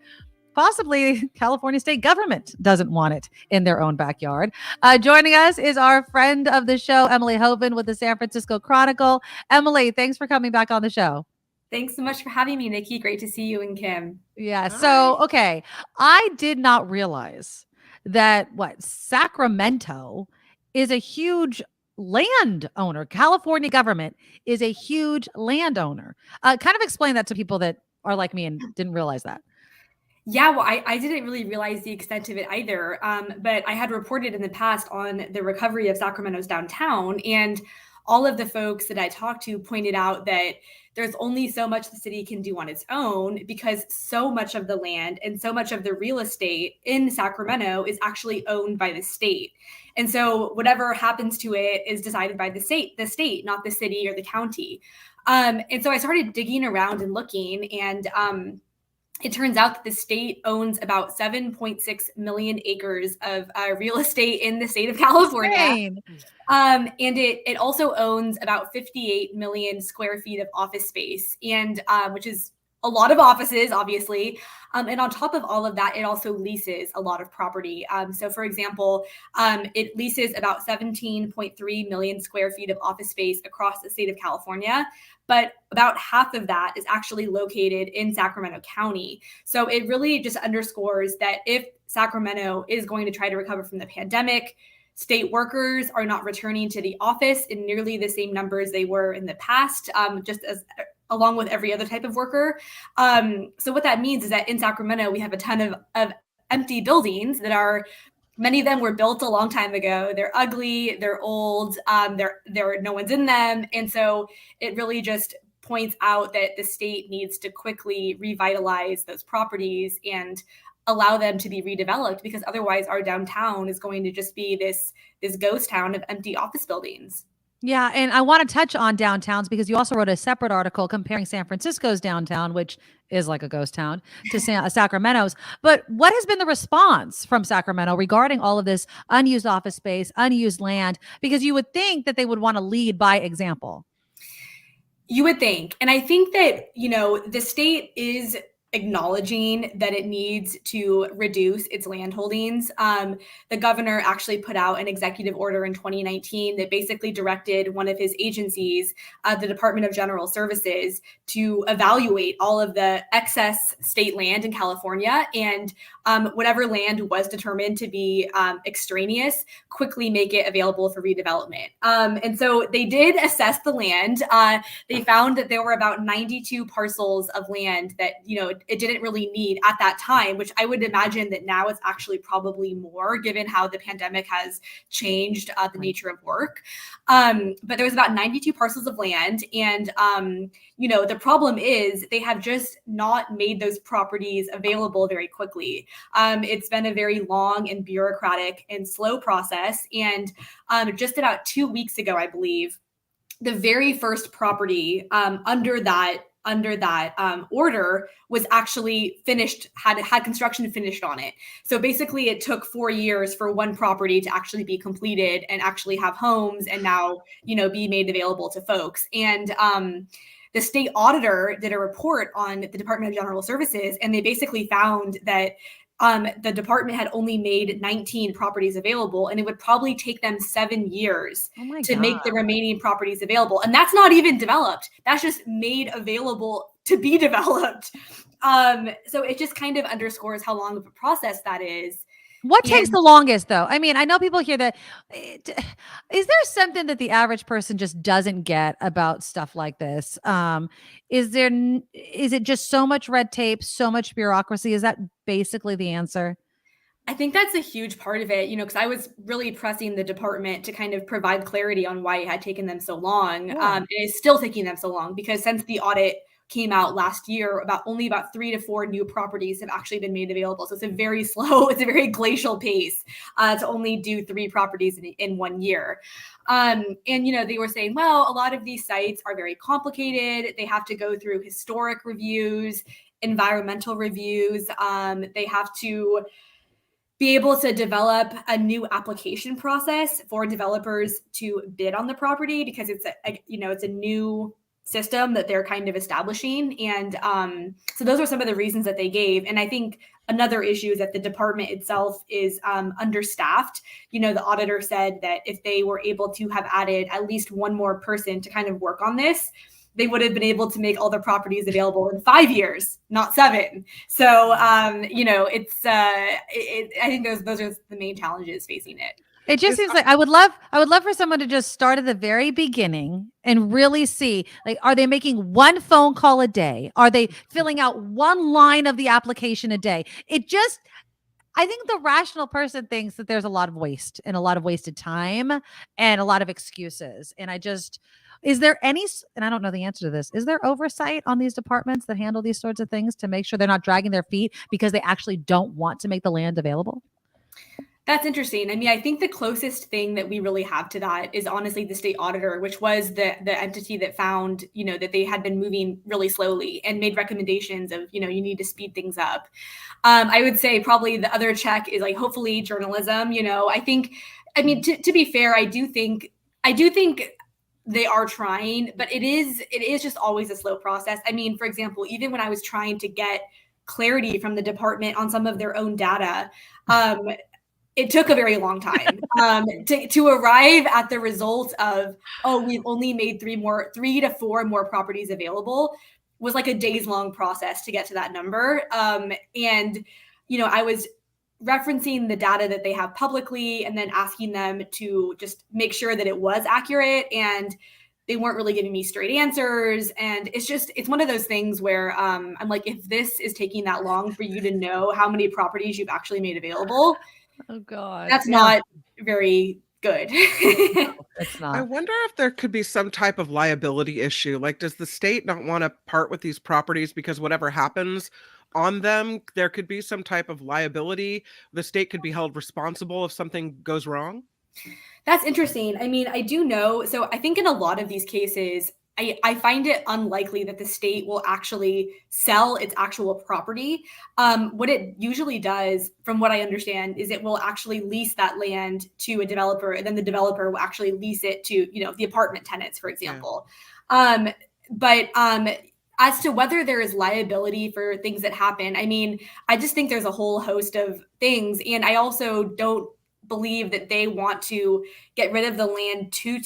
Possibly California state government doesn't want it in their own backyard. Joining us is our friend of the show, Emily Hoeven with the San Francisco Chronicle. Emily, thanks for coming back on the show. Thanks so much for having me, Nikki. Great to see you and Kim. Yeah. So, okay. I did not realize that Sacramento is a huge landowner. California government is a huge landowner. Kind of explain that to people that are like me and didn't realize that. Yeah, well, I didn't really realize the extent of it either. But I had reported in the past on the recovery of Sacramento's downtown, and all of the folks that I talked to pointed out that there's only so much the city can do on its own, because so much of the land and so much of the real estate in Sacramento is actually owned by the state. And so whatever happens to it is decided by the state, not the city or the county. And so I started digging around and looking, and it turns out that the state owns about 7.6 million acres of real estate in the state of California. And it also owns about 58 million square feet of office space, and which is a lot of offices, obviously. And on top of all of that, it also leases a lot of property. So for example, it leases about 17.3 million square feet of office space across the state of California, but about half of that is actually located in Sacramento County. So it really just underscores that if Sacramento is going to try to recover from the pandemic, state workers are not returning to the office in nearly the same numbers they were in the past, just as along with every other type of worker. So what that means is that in Sacramento, we have a ton of empty buildings that are, many of them were built a long time ago. They're ugly, they're old, no one's in them. And so it really just points out that the state needs to quickly revitalize those properties and allow them to be redeveloped, because otherwise our downtown is going to just be this ghost town of empty office buildings. Yeah, and I want to touch on downtowns because you also wrote a separate article comparing San Francisco's downtown, which is like a ghost town, to Sacramento's. But what has been the response from Sacramento regarding all of this unused office space, unused land? Because you would think that they would want to lead by example. You would think. And I think that, the state is acknowledging that it needs to reduce its land holdings. The governor actually put out an executive order in 2019 that basically directed one of his agencies, the Department of General Services, to evaluate all of the excess state land in California, and whatever land was determined to be extraneous, quickly make it available for redevelopment. And so they did assess the land. They found that there were about 92 parcels of land that, it didn't really need at that time, which I would imagine that now it's actually probably more, given how the pandemic has changed the nature of work. But there was about 92 parcels of land. And, the problem is they have just not made those properties available very quickly. It's been a very long and bureaucratic and slow process. And just about 2 weeks ago, I believe, the very first property under that order was actually finished, had construction finished on it. So basically it took 4 years for one property to actually be completed and actually have homes and now, be made available to folks. And the state auditor did a report on the Department of General Services, and they basically found that the department had only made 19 properties available, and it would probably take them 7 years to make the remaining properties available. And that's not even developed. That's just made available to be developed. So it just kind of underscores how long of a process that is. What takes the longest, though? I mean, I know people hear that. Is there something that the average person just doesn't get about stuff like this? Is it just so much red tape, so much bureaucracy? Is that basically the answer? I think that's a huge part of it, because I was really pressing the department to kind of provide clarity on why it had taken them so long. And it's still taking them so long because since the audit came out last year, only about 3 to 4 new properties have actually been made available. So it's a very slow, it's a very glacial pace to only do 3 properties in 1 year. And, they were saying, well, a lot of these sites are very complicated. They have to go through historic reviews, environmental reviews. They have to be able to develop a new application process for developers to bid on the property because it's a new system that they're kind of establishing. And so those are some of the reasons that they gave. And I think another issue is that the department itself is understaffed. The auditor said that if they were able to have added at least one more person to kind of work on this, they would have been able to make all the properties available in 5 years, not 7. So, it's I think those are the main challenges facing it. It just seems like I would love for someone to just start at the very beginning and really see, like, are they making one phone call a day? Are they filling out one line of the application a day? I think the rational person thinks that there's a lot of waste and a lot of wasted time and a lot of excuses. And is there any, and I don't know the answer to this, is there oversight on these departments that handle these sorts of things to make sure they're not dragging their feet because they actually don't want to make the land available? That's interesting. I mean, I think the closest thing that we really have to that is honestly the state auditor, which was the entity that found, that they had been moving really slowly and made recommendations of, you need to speed things up. I would say probably the other check is like, hopefully journalism, I think, to be fair, I do think they are trying, but it is just always a slow process. I mean, for example, even when I was trying to get clarity from the department on some of their own data, it took a very long time to arrive at the result of, oh, we've only made 3 to 4 more properties available, was like a days long process to get to that number. And, you know, I was referencing the data that they have publicly and then asking them to just make sure that it was accurate, and they weren't really giving me straight answers. And it's one of those things where I'm like, if this is taking that long for you to know how many properties you've actually made available, oh God, that's not very good. It's not. I wonder if there could be some type of liability issue. Like, does the state not want to part with these properties because whatever happens on them, there could be some type of liability? The state could be held responsible if something goes wrong? That's interesting. I mean, I do know. So I think in a lot of these cases, I find it unlikely that the state will actually sell its actual property. What it usually does, from what I understand, is it will actually lease that land to a developer, and then the developer will actually lease it to, you know, the apartment tenants, for example. Yeah. But as to whether there is liability for things that happen, I mean, I just think there's a whole host of things. And I also don't believe that they want to get rid of the land too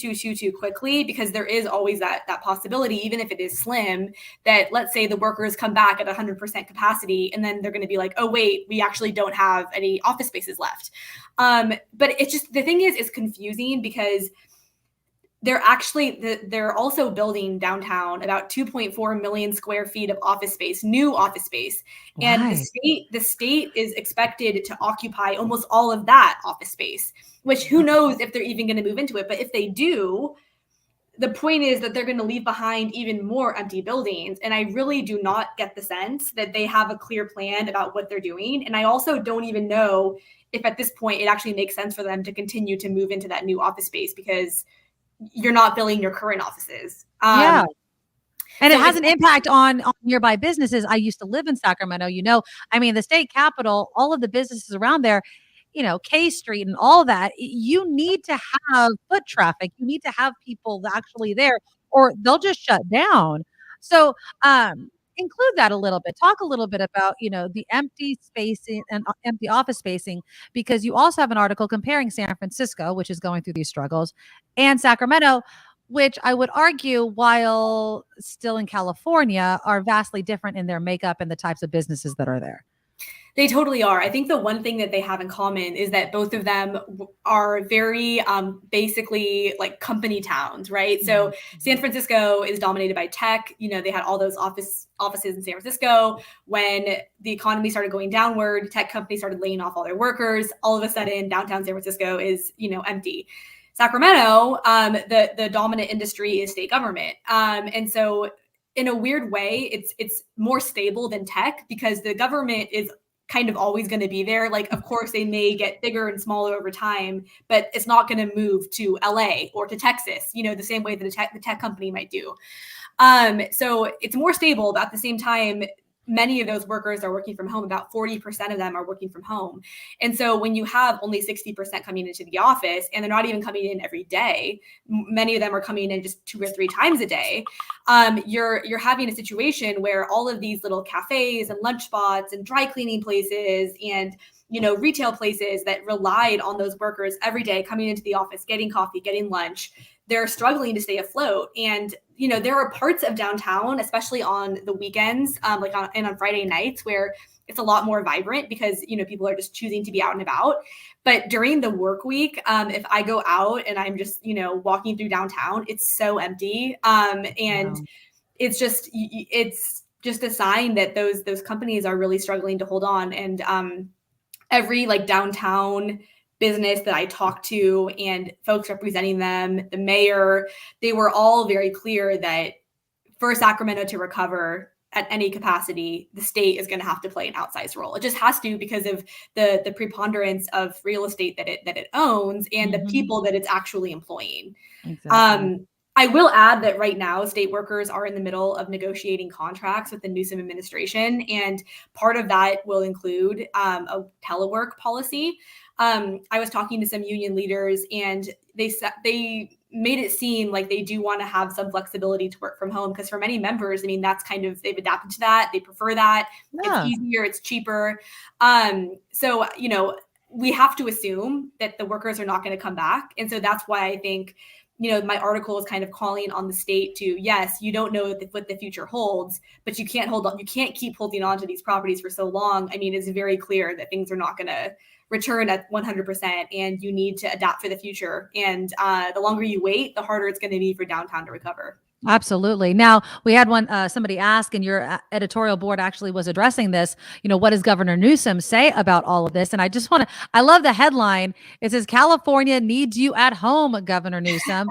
quickly, because there is always that possibility, even if it is slim, that let's say the workers come back at 100% capacity, and then they're going to be like, oh wait, we actually don't have any office spaces left. But it's just, the thing is, it's confusing because they're also building downtown about 2.4 million square feet of office space, new office space. Why? And the state is expected to occupy almost all of that office space, which who knows if they're even going to move into it. But if they do, the point is that they're going to leave behind even more empty buildings. And I really do not get the sense that they have a clear plan about what they're doing. And I also don't even know if at this point it actually makes sense for them to continue to move into that new office space, because you're not filling your current offices. Yeah. And so it has an impact on nearby businesses. I used to live in Sacramento, you know, I mean, the state capitol, all of the businesses around there, you know, K Street and all that, you need to have foot traffic. You need to have people actually there, or they'll just shut down. So, include that a little bit. Talk a little bit about, you know, the empty spacing and empty office spacing, because you also have an article comparing San Francisco, which is going through these struggles, and Sacramento, which I would argue, while still in California, are vastly different in their makeup and the types of businesses that are there. They totally are. I think the one thing that they have in common is that both of them are very basically like company towns, right? Mm-hmm. So San Francisco is dominated by tech. You know, they had all those offices in San Francisco. When the economy started going downward, tech companies started laying off all their workers. All of a sudden, downtown San Francisco is, you know, empty. Sacramento, the dominant industry is state government. And so in a weird way, it's more stable than tech, because the government is kind of always going to be there. Like, of course, they may get bigger and smaller over time, but it's not going to move to LA or to Texas, you know, the same way that the tech company might do. So it's more stable, but at the same time, many of those workers are working from home. About 40% of them are working from home. And so when you have only 60% coming into the office, and they're not even coming in every day, many of them are coming in just 2 or 3 times a day, you're having a situation where all of these little cafes and lunch spots and dry cleaning places and, you know, retail places that relied on those workers every day coming into the office, getting coffee, getting lunch, they're struggling to stay afloat. And, you know, there are parts of downtown, especially on the weekends, on Friday nights, where it's a lot more vibrant because, you know, people are just choosing to be out and about. But during the work week, if I go out and I'm just, you know, walking through downtown, it's so empty. And it's just a sign that those companies are really struggling to hold on. And every like downtown business that I talked to and folks representing them, the mayor, they were all very clear that for Sacramento to recover at any capacity, the state is going to have to play an outsized role. It just has to, because of the preponderance of real estate that it owns and the people that it's actually employing. Exactly. I will add that right now, state workers are in the middle of negotiating contracts with the Newsom administration, and part of that will include a telework policy. I was talking to some union leaders, and they made it seem like they do want to have some flexibility to work from home, because for many members, I mean, that's kind of, they've adapted to that. They prefer that. Yeah. It's easier, it's cheaper. So, you know, we have to assume that the workers are not going to come back. And so that's why I think, you know, my article is kind of calling on the state to, yes, you don't know what the future holds, but you can't hold on. You can't keep holding on to these properties for so long. I mean, it's very clear that things are not going to return at 100%, and you need to adapt for the future. And the longer you wait, the harder it's going to be for downtown to recover. Absolutely. Now, we had somebody ask, and your editorial board actually was addressing this, you know, what does Governor Newsom say about all of this? And I love the headline. It says, California needs you at home, Governor Newsom.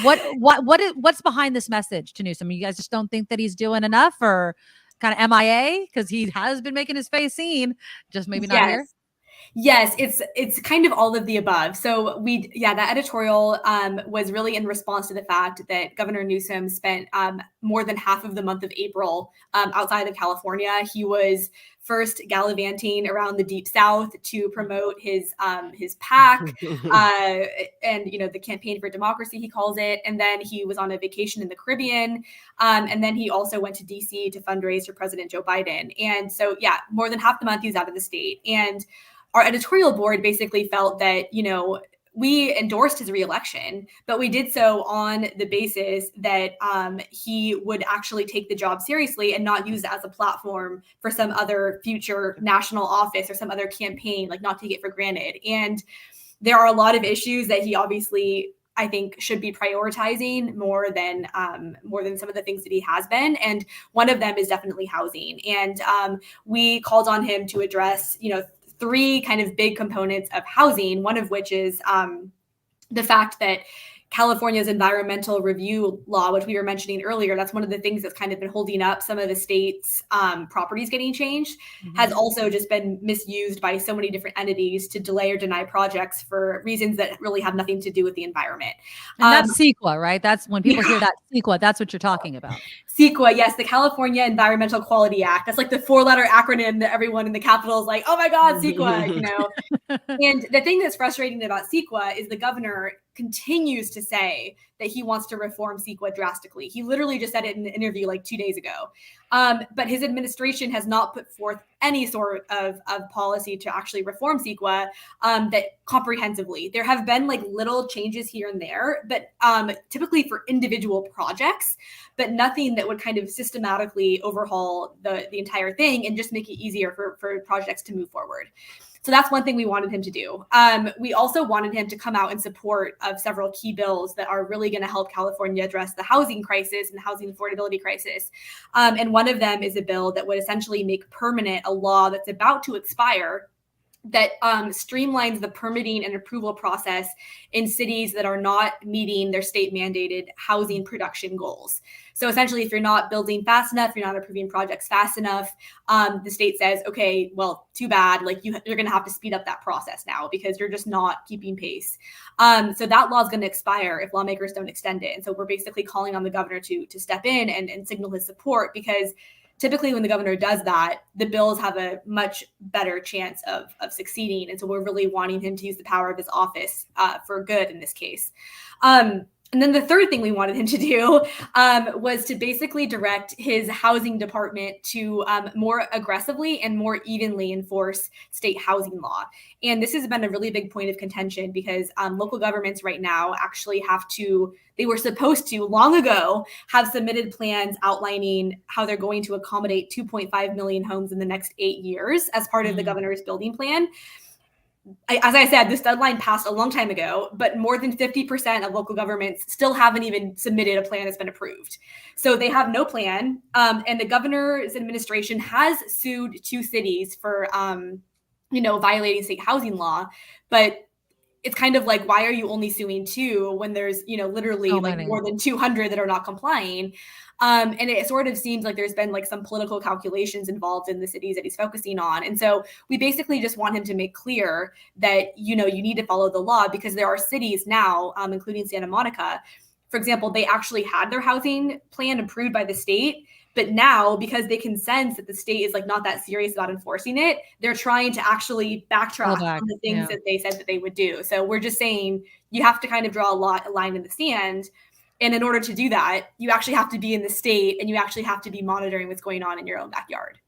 What's behind this message to Newsom? You guys just don't think that he's doing enough, or kind of MIA? Because he has been making his face seen, just maybe not here. Yes, it's kind of all of the above. So that editorial was really in response to the fact that Governor Newsom spent more than half of the month of April outside of California. He was first gallivanting around the Deep South to promote his PAC and, you know, the Campaign for Democracy, he calls it. And then he was on a vacation in the Caribbean. And then he also went to DC to fundraise for President Joe Biden. And so, more than half the month he's out of the state. And our editorial board basically felt that, you know, we endorsed his reelection, but we did so on the basis that he would actually take the job seriously and not use it as a platform for some other future national office or some other campaign, like not take it for granted. And there are a lot of issues that he obviously, I think, should be prioritizing more than some of the things that he has been. And one of them is definitely housing. And we called on him to address, you know, 3 kind of big components of housing, one of which is the fact that California's environmental review law, which we were mentioning earlier, that's one of the things that's kind of been holding up some of the state's properties getting changed, has also just been misused by so many different entities to delay or deny projects for reasons that really have nothing to do with the environment. And that's CEQA, right? That's when people hear that CEQA, that's what you're talking about. CEQA, yes, the California Environmental Quality Act. That's like the 4-letter acronym that everyone in the Capitol is like, oh my God, CEQA, you know? And the thing that's frustrating about CEQA is the governor continues to say that he wants to reform CEQA drastically. He literally just said it in an interview like 2 days ago. But his administration has not put forth any sort of policy to actually reform CEQA that comprehensively. There have been like little changes here and there, but typically for individual projects, but nothing that would kind of systematically overhaul the entire thing and just make it easier for projects to move forward. So that's one thing we wanted him to do. We also wanted him to come out in support of several key bills that are really going to help California address the housing crisis and the housing affordability crisis. And one of them is a bill that would essentially make permanent a law that's about to expire that streamlines the permitting and approval process in cities that are not meeting their state mandated housing production goals. So essentially, if you're not building fast enough, you're not approving projects fast enough, the state says, okay, well, too bad. Like you're going to have to speed up that process now because you're just not keeping pace. So that law is going to expire if lawmakers don't extend it. And so we're basically calling on the governor to step in and signal his support, because typically when the governor does that, the bills have a much better chance of succeeding. And so we're really wanting him to use the power of his office for good in this case. And then the third thing we wanted him to do was to basically direct his housing department to more aggressively and more evenly enforce state housing law. And this has been a really big point of contention because local governments right now actually they were supposed to long ago have submitted plans outlining how they're going to accommodate 2.5 million homes in the next 8 years as part of the governor's building plan. As I said, this deadline passed a long time ago, but more than 50% of local governments still haven't even submitted a plan that's been approved. So they have no plan. And the governor's administration has sued 2 cities for, violating state housing law. But it's kind of like, why are you only suing 2 when there's, literally more than 200 that are not complying? And it sort of seems like there's been like some political calculations involved in the cities that he's focusing on. And so we basically just want him to make clear that, you need to follow the law, because there are cities now, including Santa Monica, for example, they actually had their housing plan approved by the state, But now, because they can sense that the state is like not that serious about enforcing it, they're trying to actually backtrack on the things that they said that they would do. So we're just saying you have to kind of draw a line in the sand. And in order to do that, you actually have to be in the state and you actually have to be monitoring what's going on in your own backyard.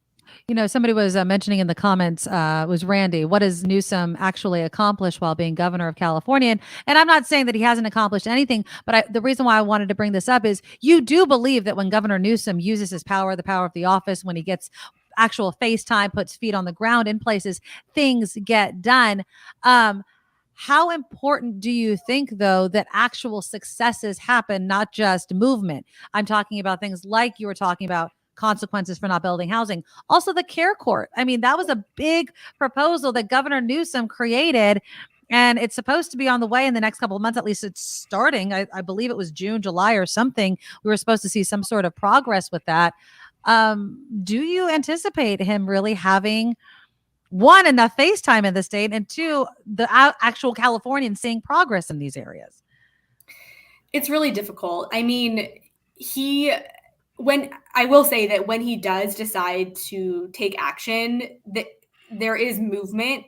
You know, somebody was mentioning in the comments, was Randy, what has Newsom actually accomplished while being governor of California? And I'm not saying that he hasn't accomplished anything, but the reason why I wanted to bring this up is you do believe that when Governor Newsom uses his power, the power of the office, when he gets actual face time, puts feet on the ground in places, things get done. How important do you think, though, that actual successes happen, not just movement? I'm talking about things like you were talking about, consequences for not building housing. Also, the care court. I mean, that was a big proposal that Governor Newsom created, and it's supposed to be on the way in the next couple of months. At least it's starting. I believe it was June, July, or something. We were supposed to see some sort of progress with that. Do you anticipate him really having, one, enough face time in the state, and two, the actual Californians seeing progress in these areas? It's really difficult. I mean, when I will say that when he does decide to take action, that there is movement.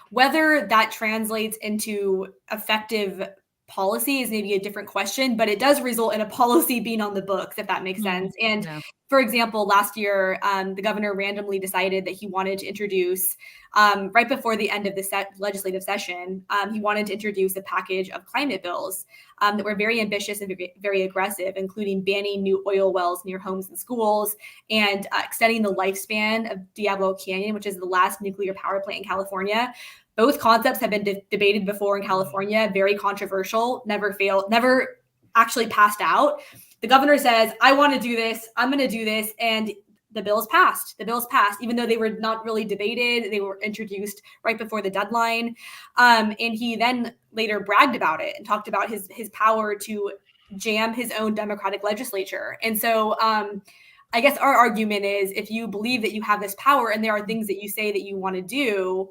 Whether that translates into effective policy is maybe a different question, but it does result in a policy being on the books, if that makes sense. And for example, last year, the governor randomly decided that he wanted to introduce, right before the end of the legislative session, he wanted to introduce a package of climate bills that were very ambitious and very aggressive, including banning new oil wells near homes and schools and extending the lifespan of Diablo Canyon, which is the last nuclear power plant in California. Both concepts have been debated before in California, very controversial, never actually passed out. The governor says, I want to do this, I'm going to do this, and the bills passed. The bills passed, even though they were not really debated. They were introduced right before the deadline. And he then later bragged about it and talked about his power to jam his own Democratic legislature. And so I guess our argument is, if you believe that you have this power and there are things that you say that you want to do,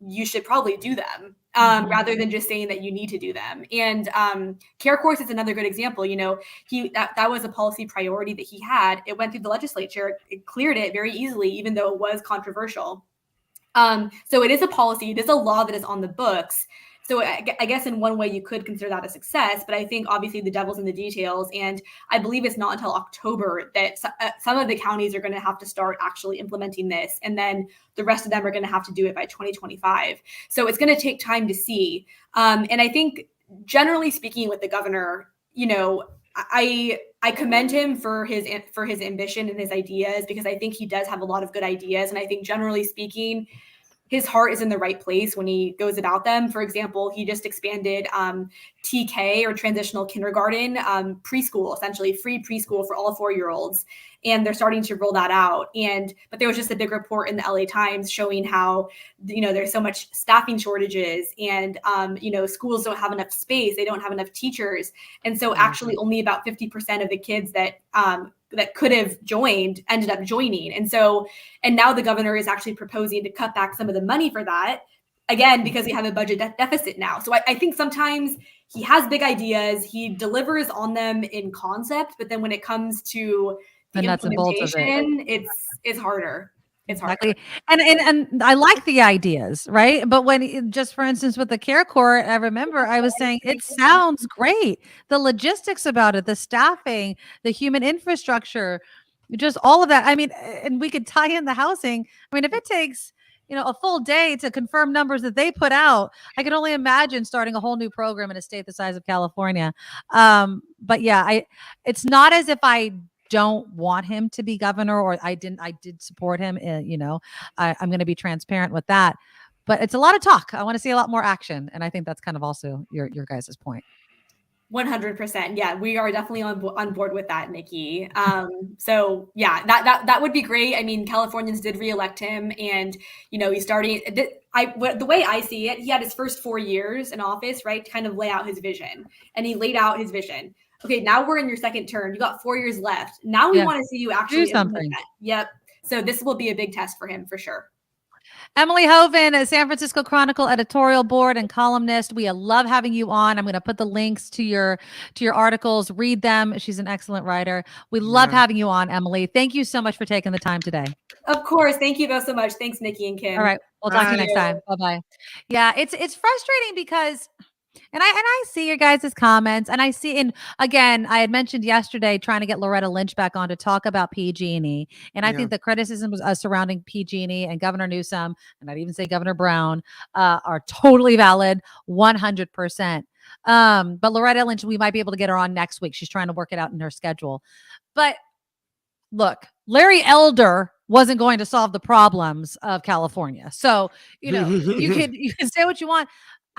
you should probably do them rather than just saying that you need to do them. And care courts is another good example. You know, that was a policy priority that he had. It went through the legislature. It cleared it very easily, even though it was controversial. So it is a policy. It is a law that is on the books. So I guess in one way you could consider that a success, but I think obviously the devil's in the details. And I believe it's not until October that some of the counties are going to have to start actually implementing this. And then the rest of them are going to have to do it by 2025. So it's going to take time to see. And I think generally speaking with the governor, you know, I commend him for his ambition and his ideas, because I think he does have a lot of good ideas. And I think generally speaking, his heart is in the right place when he goes about them. For example, he just expanded TK, or transitional kindergarten, preschool, essentially free preschool for all 4-year-olds. And they're starting to roll that out. But there was just a big report in the LA Times showing how, you know, there's so much staffing shortages and, you know, schools don't have enough space. They don't have enough teachers. And so actually only about 50% of the kids that could have joined ended up joining. And now the governor is actually proposing to cut back some of the money for that, again, because we have a budget deficit now. So I think sometimes he has big ideas, he delivers on them in concept, but then when it comes to the implementation, it's harder. It's exactly. And I like the ideas, right? But when, just for instance, with the care court, I remember I was saying, it sounds great. The logistics about it, the staffing, the human infrastructure, just all of that. I mean, and we could tie in the housing. I mean, if it takes, you know, a full day to confirm numbers that they put out, I can only imagine starting a whole new program in a state the size of California. But yeah, it's not as if I don't want him to be governor, or I did support him. You know, I'm going to be transparent with that, but it's a lot of talk. I want to see a lot more action. And I think that's kind of also your guys' point. 100%. Yeah, we are definitely on board with that, Nikki. So yeah, that would be great. I mean, Californians did reelect him, and you know, he's starting. The way I see it, he had his first 4 years in office, right, to kind of lay out his vision, and he laid out his vision. Okay, now we're in your second term. You got 4 years left. Now we want to see you actually do something. Yep. So this will be a big test for him for sure. Emily Hoeven, San Francisco Chronicle editorial board and columnist. We love having you on. I'm going to put the links to your articles. Read them. She's an excellent writer. We love having you on, Emily. Thank you so much for taking the time today. Of course. Thank you both so much. Thanks, Nikki and Kim. All right. We'll talk to you next time. Bye-bye. Yeah, it's frustrating because and I see your guys' comments, and I see, and again, I had mentioned yesterday trying to get Loretta Lynch back on to talk about PG&E, and I think the criticisms surrounding PG&E and Governor Newsom, and I'd even say Governor Brown, are totally valid, 100%. But Loretta Lynch, we might be able to get her on next week. She's trying to work it out in her schedule. But look, Larry Elder wasn't going to solve the problems of California. So, you can say what you want.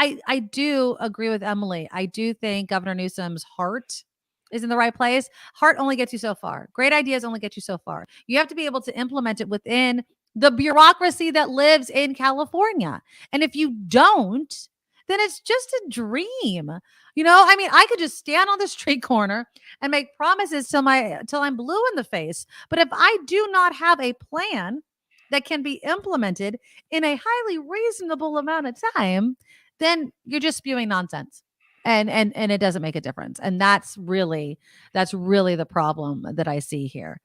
I do agree with Emily. I do think Governor Newsom's heart is in the right place. Heart only gets you so far. Great ideas only get you so far. You have to be able to implement it within the bureaucracy that lives in California. And if you don't, then it's just a dream. I mean, I could just stand on the street corner and make promises till I'm blue in the face. But if I do not have a plan that can be implemented in a highly reasonable amount of time, then you're just spewing nonsense. And it doesn't make a difference. And that's really the problem that I see here.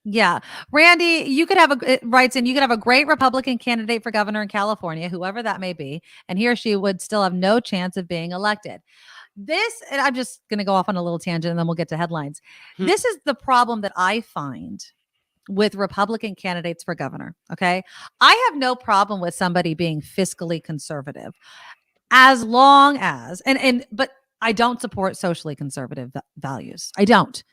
Yeah. Randy, you could have a great Republican candidate for governor in California, whoever that may be, and he or she would still have no chance of being elected. And I'm just going to go off on a little tangent and then we'll get to headlines. This is the problem that I find with Republican candidates for governor. Okay. I have no problem with somebody being fiscally conservative as long as, but I don't support socially conservative values. I don't.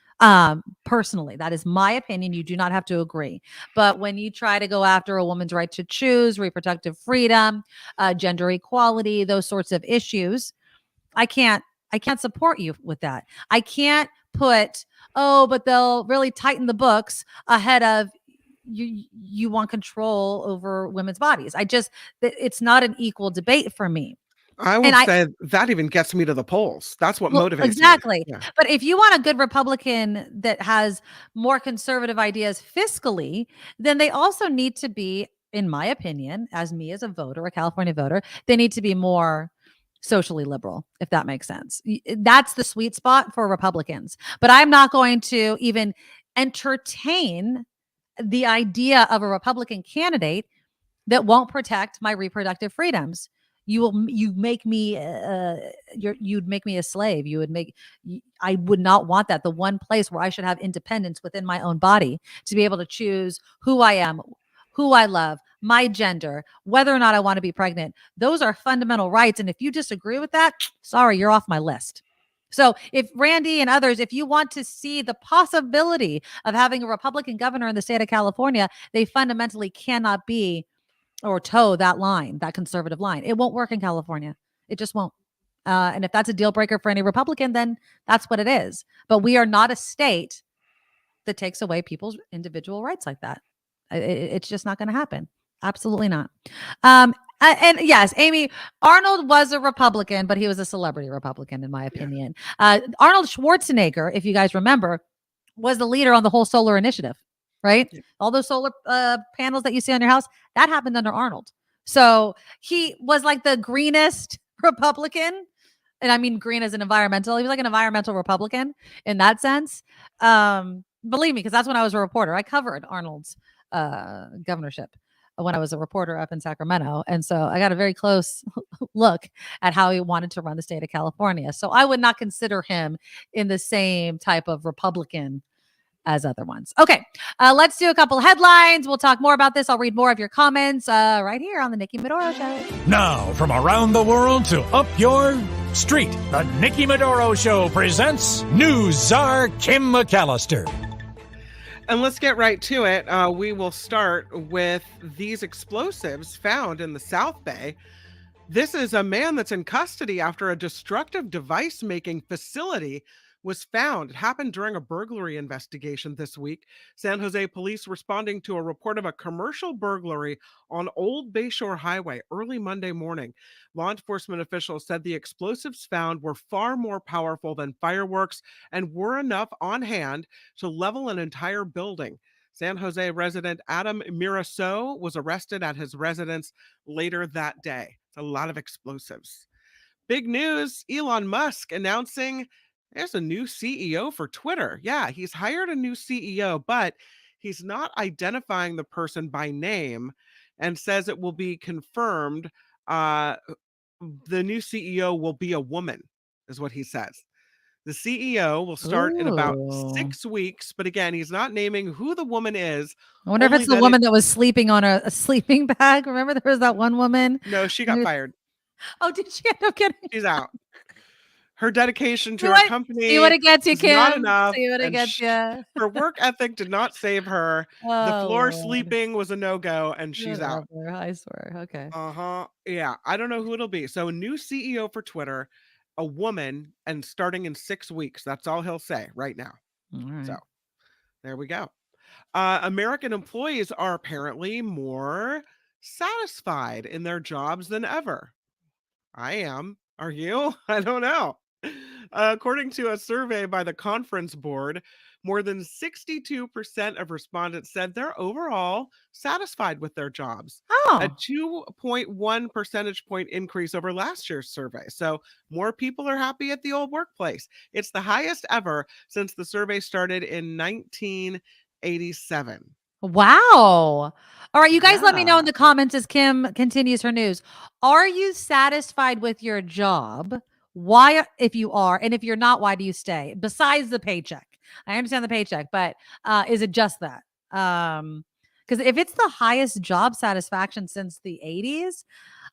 Personally, that is my opinion. You do not have to agree. But when you try to go after a woman's right to choose, reproductive freedom, gender equality, those sorts of issues, I can't support you with that. I can't put, but they'll really tighten the books ahead of you want control over women's bodies. It's not an equal debate for me. I would say that even gets me to the polls. That's what motivates exactly. me. Yeah. But if you want a good Republican that has more conservative ideas fiscally, then they also need to be, in my opinion, as a voter, a California voter, they need to be more socially liberal, if that makes sense. That's the sweet spot for Republicans. But I'm not going to even entertain the idea of a Republican candidate that won't protect my reproductive freedoms. You'd make me a slave. I would not want that. The one place where I should have independence within my own body to be able to choose who I am, who I love, my gender, whether or not I want to be pregnant. Those are fundamental rights. And if you disagree with that, sorry, you're off my list. So if Randy and others, if you want to see the possibility of having a Republican governor in the state of California, they fundamentally cannot be or toe that line, that conservative line. It won't work in California. It just won't. And if that's a deal breaker for any Republican, then that's what it is. But we are not a state that takes away people's individual rights like that. It's just not going to happen. Absolutely not. And yes, Amy, Arnold was a Republican, but he was a celebrity Republican, in my opinion. Arnold Schwarzenegger, if you guys remember, was the leader on the whole solar initiative, right? Yeah. All those solar panels that you see on your house, that happened under Arnold. So he was like the greenest Republican. And I mean green as an environmental. He was like an environmental Republican in that sense. Believe me, because that's when I was a reporter. I covered Arnold's governorship when I was a reporter up in Sacramento. And so I got a very close look at how he wanted to run the state of California. So I would not consider him in the same type of Republican as other ones. Okay, let's do a couple headlines. We'll talk more about this. I'll read more of your comments right here on the Nikki Medoro Show. Now, from around the world to up your street, the Nikki Medoro Show presents News Czar Kim McAllister. And let's get right to it. We will start with these explosives found in the South Bay. This is a man that's in custody after a destructive device-making facility was found. It happened during a burglary investigation this week. San Jose police responding to a report of a commercial burglary on Old Bayshore Highway early Monday morning. Law enforcement officials said the explosives found were far more powerful than fireworks and were enough on hand to level an entire building. San Jose resident Adam Miraso was arrested at his residence later that day. It's a lot of explosives. Big news, Elon Musk announcing there's a new CEO for Twitter. Yeah, he's hired a new CEO, but he's not identifying the person by name and says it will be confirmed. The new CEO will be a woman, is what he says. The CEO will start in about Ooh. 6 weeks, but again, he's not naming who the woman is. I wonder if only it's the that woman that was sleeping on a sleeping bag. Remember there was that one woman? No, she got fired. Oh, did she end up getting? She's out. Her dedication to See her what- company see what it gets you, is not Kim? enough. See what it and gets you? her work ethic did not save her. The Oh, floor Lord. sleeping was a no-go, and she's out. Whatever, I swear. Okay. Uh-huh. Yeah, I don't know who it'll be. So, a new CEO for Twitter, a woman, and starting in 6 weeks. That's all he'll say right now. All right. So, there we go. American employees are apparently more satisfied in their jobs than ever. I am. Are you? I don't know. According to a survey by the Conference Board, more than 62% of respondents said they're overall satisfied with their jobs. A Oh. 2.1 percentage point increase over last year's survey. So more people are happy at the old workplace. It's the highest ever since the survey started in 1987. Wow. All right, you guys let me know in Yeah. the comments as Kim continues her news. Are you satisfied with your job? Why, if you are, and if you're not, why do you stay? Besides the paycheck. I understand the paycheck, but is it just that? Because if it's the highest job satisfaction since the 80s,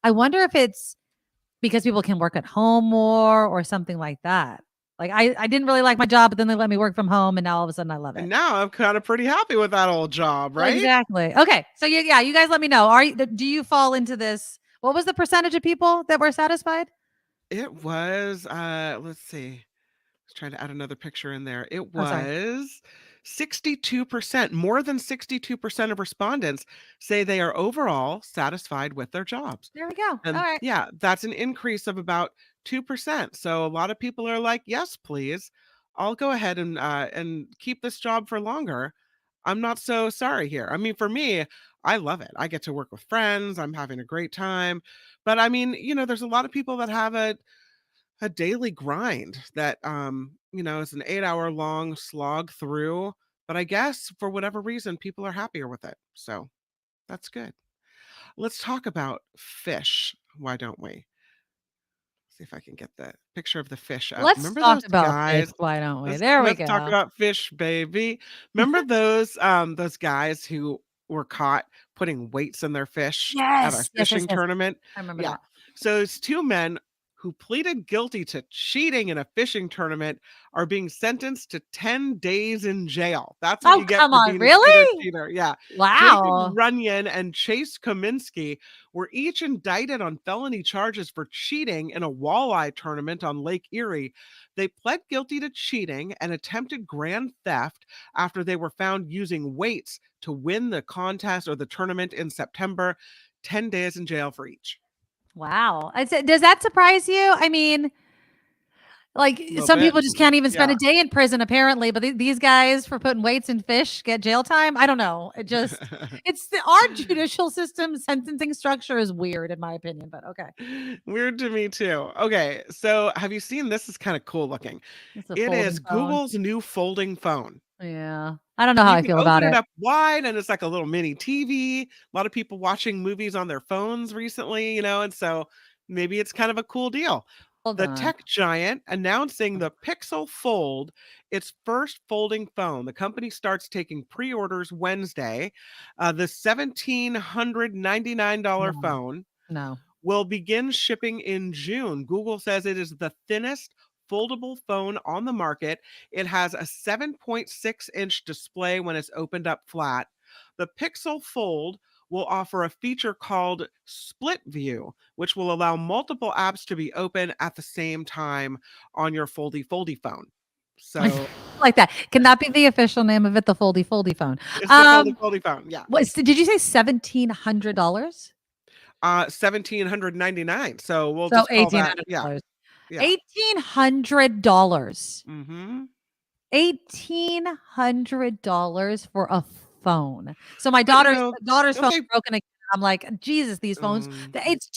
I wonder if it's because people can work at home more or something like that. Like I didn't really like my job, but then they let me work from home, and now all of a sudden I love it. And now I'm kind of pretty happy with that old job, right? Exactly. Okay. So you guys let me know. Do you fall into this? What was the percentage of people that were satisfied? It was, let's see. I was trying to add another picture in there. It Oh, sorry. was 62%. More than 62% of respondents say they are overall satisfied with their jobs. There we go. And All right. yeah, that's an increase of about 2%. So a lot of people are like, yes, please. I'll go ahead and keep this job for longer. I'm not so sorry here. I mean, for me, I love it. I get to work with friends. I'm having a great time. But I mean, there's a lot of people that have a daily grind that is an 8-hour long slog through. But I guess for whatever reason, people are happier with it. So that's good. Let's talk about fish. Why don't we? See if I can get the picture of the fish up. Let's Remember talk those about fish. guys? Why don't we? There we Let's talk go. about fish, baby. Remember those guys who were caught putting weights in their fish at a Yes. fishing tournament? I remember Yeah. that. So it's two men who pleaded guilty to cheating in a fishing tournament are being sentenced to 10 days in jail. That's what Oh, you get come for on. being a Really? cheater. Yeah. Wow. Jacob Runyon and Chase Kaminsky were each indicted on felony charges for cheating in a walleye tournament on Lake Erie. They pled guilty to cheating and attempted grand theft after they were found using weights to win the contest or the tournament in September. 10 days in jail for each. Wow. I said, does that surprise you? I mean, like some people just can't even spend a day in prison apparently, but these guys for putting weights in fish get jail time. I don't know. Our judicial system sentencing structure is weird in my opinion, but okay. Weird to me too. Okay, so have you seen this? Is kind of cool looking. It is Google's new folding phone. Yeah. I don't know how I feel about it. it. Up wide and it's like a little mini TV. A lot of people watching movies on their phones recently, and so maybe it's kind of a cool deal. The tech giant announcing the Pixel Fold, its first folding phone. The company starts taking pre-orders Wednesday. The $1,799 phone will begin shipping in June. Google says it is the thinnest foldable phone on the market. It has a 7.6-inch display when it's opened up flat. The Pixel Fold will offer a feature called Split View, which will allow multiple apps to be open at the same time on your foldy phone. So like that. Can that be the official name of it? The foldy phone. It's the foldy phone. Yeah. Did you say $1,700? $1,799. So we'll just call that. $1,800. Yeah. $1,800. Mm-hmm. $1,800 for a phone. So my But, daughter's phone okay. broken again. I'm like, Jesus, these phones, Mm. it's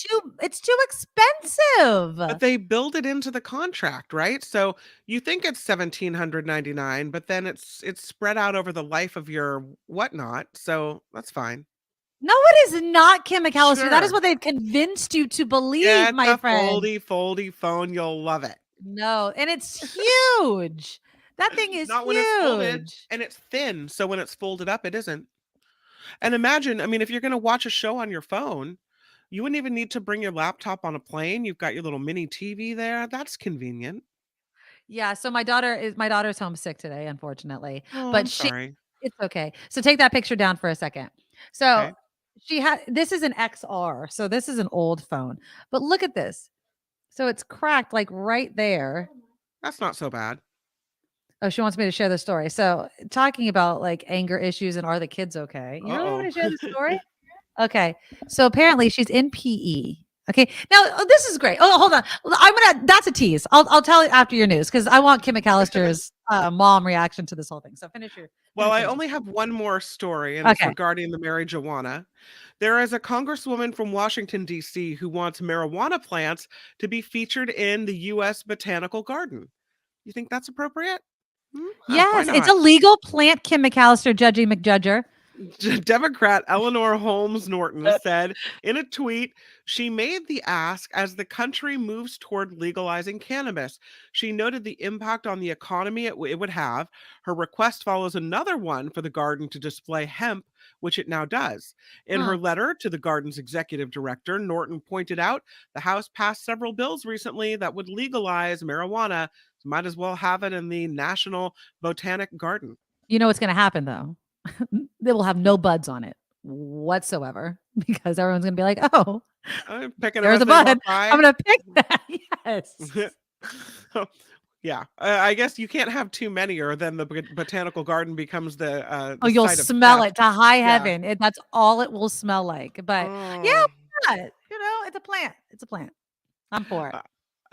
too expensive. But they build it into the contract, right? So you think it's 1,799, but then it's spread out over the life of your whatnot. So that's fine. No, it is not, Kim McAllister. That is Sure. what they've convinced you to believe, Get my the friend. foldy phone. You'll love it. No, and it's huge. That thing is Not when it's folded, huge. and it's thin. So when it's folded up, it isn't. And imagine, I mean, if you're going to watch a show on your phone, you wouldn't even need to bring your laptop on a plane. You've got your little mini TV there. That's convenient. Yeah, so my daughter's homesick today, unfortunately. Oh, But I'm sorry. it's okay. So take that picture down for a second. So Okay. this is an XR. So this is an old phone. But look at this. So it's cracked like right there. That's not so bad. Oh, she wants me to share the story. So talking about like anger issues and are the kids okay? You really want me to share the story? Okay. So apparently she's in PE. Okay. Now this is great. Oh, hold on. That's a tease. I'll tell you after your news because I want Kim McAllister's mom reaction to this whole thing. So finish your. Well, I finish only have one more story, and it's Okay. regarding the marijuana. There is a congresswoman from Washington, D.C., who wants marijuana plants to be featured in the U.S. Botanical Garden. You think that's appropriate? Why Yes, it's not? a legal plant, Kim McAllister, Judgy McJudger. Democrat Eleanor Holmes Norton said in a tweet she made the ask as the country moves toward legalizing cannabis. She noted the impact on the economy it would have. Her request follows another one for the garden to display hemp, which it now does. In her letter to the garden's executive director, Norton pointed out the House passed several bills recently that would legalize marijuana. Might as well have it in the National Botanic Garden. You know what's going to happen though? They will have no buds on it whatsoever because everyone's going to be like, "Oh, I'm picking there's a bud. I'm going to pick that." Yes. Yeah, I guess you can't have too many, or then the botanical garden becomes the You'll site of smell theft. it to high Yeah. heaven. That's all it will smell like. But yeah, why not? It's a plant. It's a plant. I'm for it.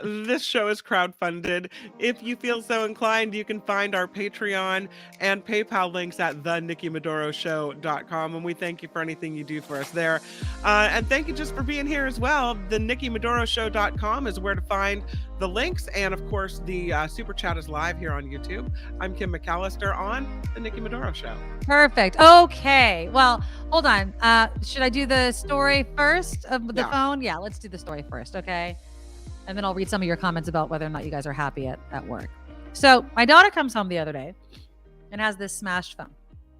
This show is crowdfunded. If you feel so inclined, you can find our Patreon and PayPal links at theNikkiMedoroShow.com. And we thank you for anything you do for us there. And thank you just for being here as well. The NikkiMedoroShow.com is where to find the links. And of course, the Super Chat is live here on YouTube. I'm Kim McAllister on The Nikki Medoro Show. Perfect. Okay. Well, hold on. Should I do the story first of the phone? Yeah, let's do the story first. Okay. And then I'll read some of your comments about whether or not you guys are happy at work. So my daughter comes home the other day and has this smashed phone.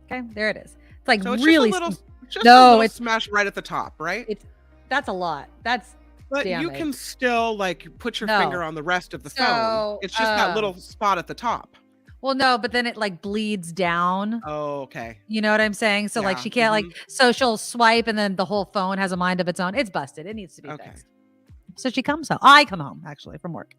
Okay, there it is. It's like So it's really just a little smash right at the top, right? That's a lot. But you damage. can still like put your No. finger on the rest of the So, phone. It's just that little spot at the top. Well, no, but then it like bleeds down. Oh, okay. You know what I'm saying? So like Yeah, she can't like, so she'll swipe and then the whole phone has a mind of its own. It's busted. It needs to be fixed. So she comes home. I come home actually from work.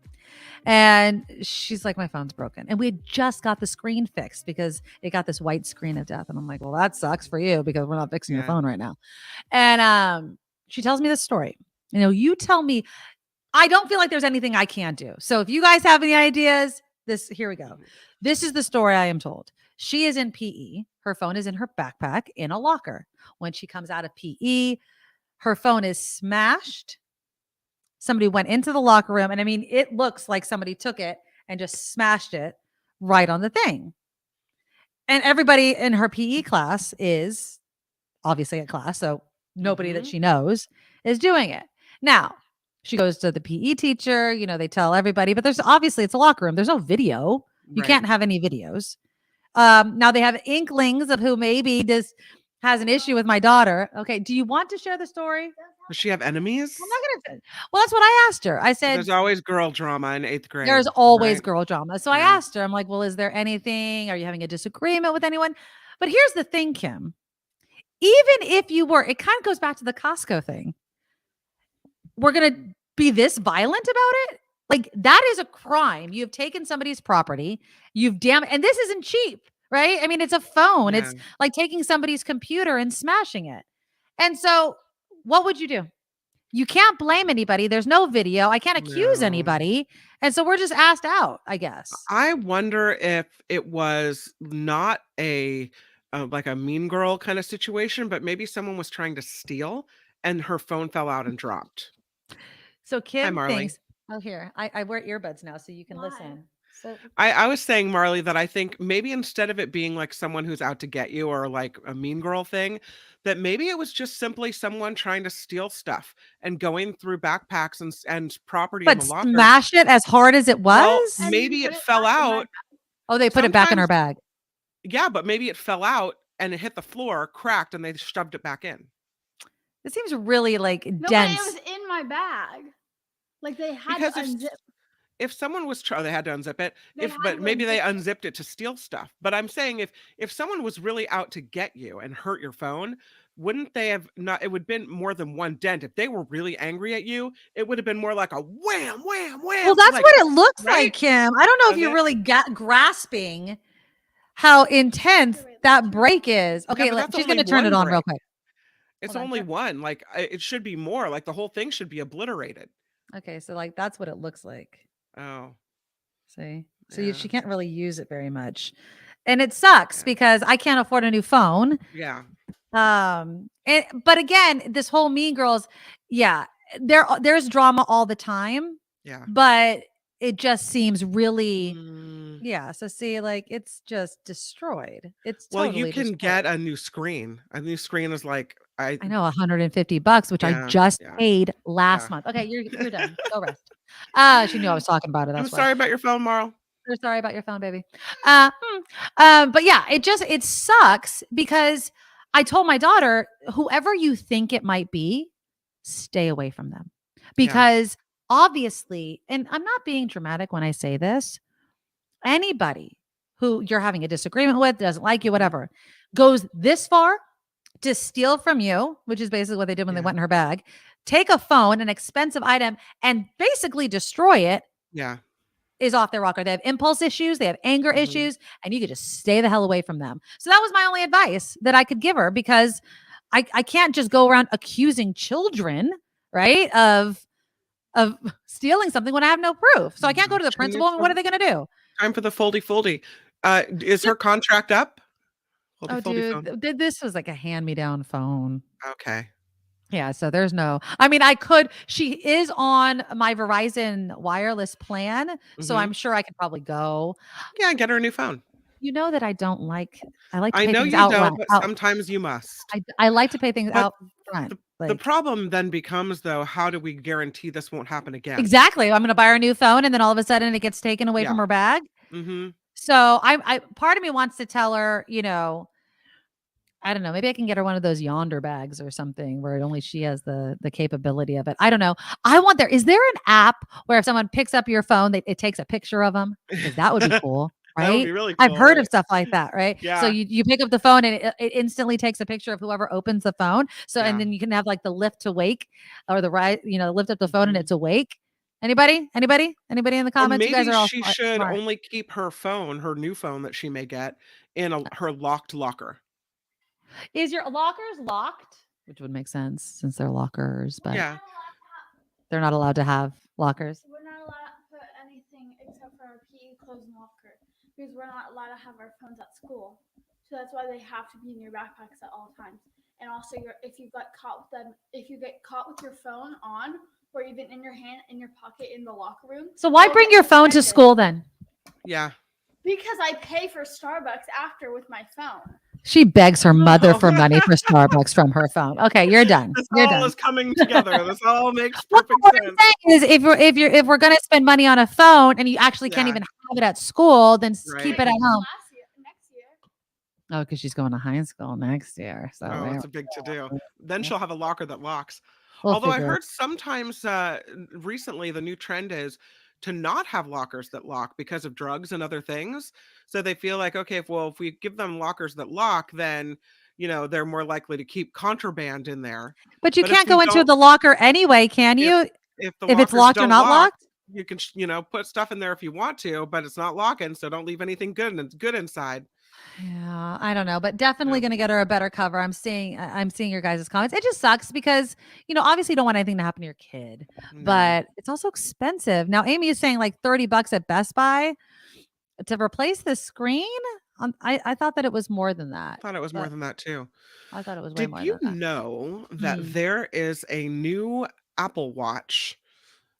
And she's like, my phone's broken. And we had just got the screen fixed because it got this white screen of death. And I'm like, well, that sucks for you because we're not fixing your phone right now. And she tells me this story. You tell me, I don't feel like there's anything I can't do. So if you guys have any ideas, here we go. This is the story I am told. She is in PE. Her phone is in her backpack in a locker. When she comes out of PE, her phone is smashed. Somebody went into the locker room, and I mean, it looks like somebody took it and just smashed it right on the thing. And everybody in her PE class is obviously at class, so nobody that she knows is doing it. Now, she goes to the PE teacher, they tell everybody, but it's a locker room. There's no video. You can't have any videos. Now they have inklings of who maybe this has an issue with my daughter. Okay. Do you want to share the story? Does she have enemies? I'm not going to. Well, that's what I asked her. I said, there's always girl drama in 8th grade. There's always right? girl drama. So I asked her, I'm like, well, is there anything? Are you having a disagreement with anyone? But here's the thing, Kim. Even if you were, it kind of goes back to the Costco thing. We're going to be this violent about it? Like, that is a crime. You have taken somebody's property. You've damaged, and this isn't cheap, right? I mean, it's a phone. Yeah. It's like taking somebody's computer and smashing it. And so what would you do? You can't blame anybody. There's no video. I can't accuse anybody. And so we're just asked out, I guess. I wonder if it was not a like a mean girl kind of situation, but maybe someone was trying to steal and her phone fell out and dropped. So Kim Marley. thinks, oh, here, I wear earbuds now so you can listen. So I was saying, Marley, that I think maybe instead of it being like someone who's out to get you or like a mean girl thing, that maybe it was just simply someone trying to steal stuff and going through backpacks and property in but the locker. smash it as hard as it Well, was? maybe it fell out. Oh, they put it back in her bag. Yeah, but maybe it fell out and it hit the floor, cracked, and they shoved it back in. It seems really like No, dense. but it was in my bag. Like they had Because to unzip. if someone was they had to unzip it. They But had maybe to they unzip unzipped it to steal stuff. But I'm saying if someone was really out to get you and hurt your phone, wouldn't they have not? It would have been more than one dent. If they were really angry at you, it would have been more like a wham, wham, wham. Well, that's like, what it looks right? like, Kim. I don't know if Does you're it? really grasping how intense that break is. Yeah, Okay, but that's she's only going to turn it one on real break. quick. It's Hold on, only turn- one. Like it should be more. Like the whole thing should be obliterated. Okay, so like that's what it looks like. Oh, See? So Yeah. she can't really use it very much. And it sucks because I can't afford a new phone. yeah. But again, this whole Mean Girls, yeah, there's drama all the time, Yeah. but it just seems really Mm. yeah. So see, like it's just destroyed. It's Well, totally you can destroyed. get a new screen. A new screen is like I know $150, which I Yeah, just yeah, paid last yeah. month. Okay, you're done. Go rest. She knew I was talking about it. I'm That's why. sorry about your phone, Marl. We're sorry about your phone, baby. But yeah, it sucks because I told my daughter, whoever you think it might be, stay away from them. Because obviously, and I'm not being dramatic when I say this, anybody who you're having a disagreement with, doesn't like you, whatever, goes this far to steal from you, which is basically what they did when they went in her bag, take a phone, an expensive item, and basically destroy it. Yeah. Is off their rocker. They have impulse issues, they have anger issues, and you could just stay the hell away from them. So that was my only advice that I could give her because I can't just go around accusing children, right, of stealing something when I have no proof. So I can't go to the principal. And what are they going to do? Time for the foldy. Is her contract up? Oh, dude, this was like a hand-me-down phone. Okay. Yeah, so there's no, she is on my Verizon wireless plan, so Mhm. I'm sure I could probably go. Yeah, get her a new phone. You know that I like to I pay know things you out. don't, but sometimes you must. I like to pay things But out front. The problem then becomes, though, how do we guarantee this won't happen again? Exactly. I'm going to buy her a new phone, and then all of a sudden it gets taken away from her bag. Mm-hmm. So I part of me wants to tell her, I don't know, maybe I can get her one of those Yonder bags or something where only she has the capability of it. I don't know. Is there an app where if someone picks up your phone, it takes a picture of them? Because that would be cool. Right? That would be really cool. I've heard of stuff like that, right? Yeah. So you pick up the phone and it instantly takes a picture of whoever opens the phone. So and then you can have like the lift to wake or the right, lift up the phone and it's awake. Anybody in the comments? Or You guys maybe are all she smart. should only keep her phone, her new phone that she may get, in her locked locker. Is your lockers locked? Which would make sense since they're lockers, but Yeah. they're not allowed to have lockers. We're not allowed to put anything except for our PE clothes and locker because we're not allowed to have our phones at school. So that's why they have to be in your backpacks at all times. And also, if you get caught with your phone on or even in your hand, in your pocket, in the locker room. So why bring your phone to school then? Yeah. Because I pay for Starbucks after with my phone. She begs her mother for money for Starbucks from her phone. Okay, you're done. This You're all done. is coming together. This all makes Well, perfect what sense. I'm saying is if we're gonna spend money on a phone and you actually can't even have it at school, then keep it at home. Next year. Oh, because she's going to high school next year. So Oh, it's a big to do. Then she'll have a locker that locks. We'll Although I figure it heard sometimes recently the new trend is to not have lockers that lock because of drugs and other things. So they feel like, okay, if we give them lockers that lock, then they're more likely to keep contraband in there. But you if can't we go into don't- the locker anyway, can you? If the If it's lockers locked or don't not lock, locked? you can put stuff in there if you want to, but it's not locking, so don't leave anything good and it's good inside. Yeah, I don't know, but definitely going to get her a better cover. I'm seeing your guys' comments. It just sucks because, obviously you don't want anything to happen to your kid, but it's also expensive. Now, Amy is saying like $30 at Best Buy to replace the screen. I thought that it was more than that. I thought it was more But than that too. I thought it was way Did more you than that. know that Mm. there is a new Apple Watch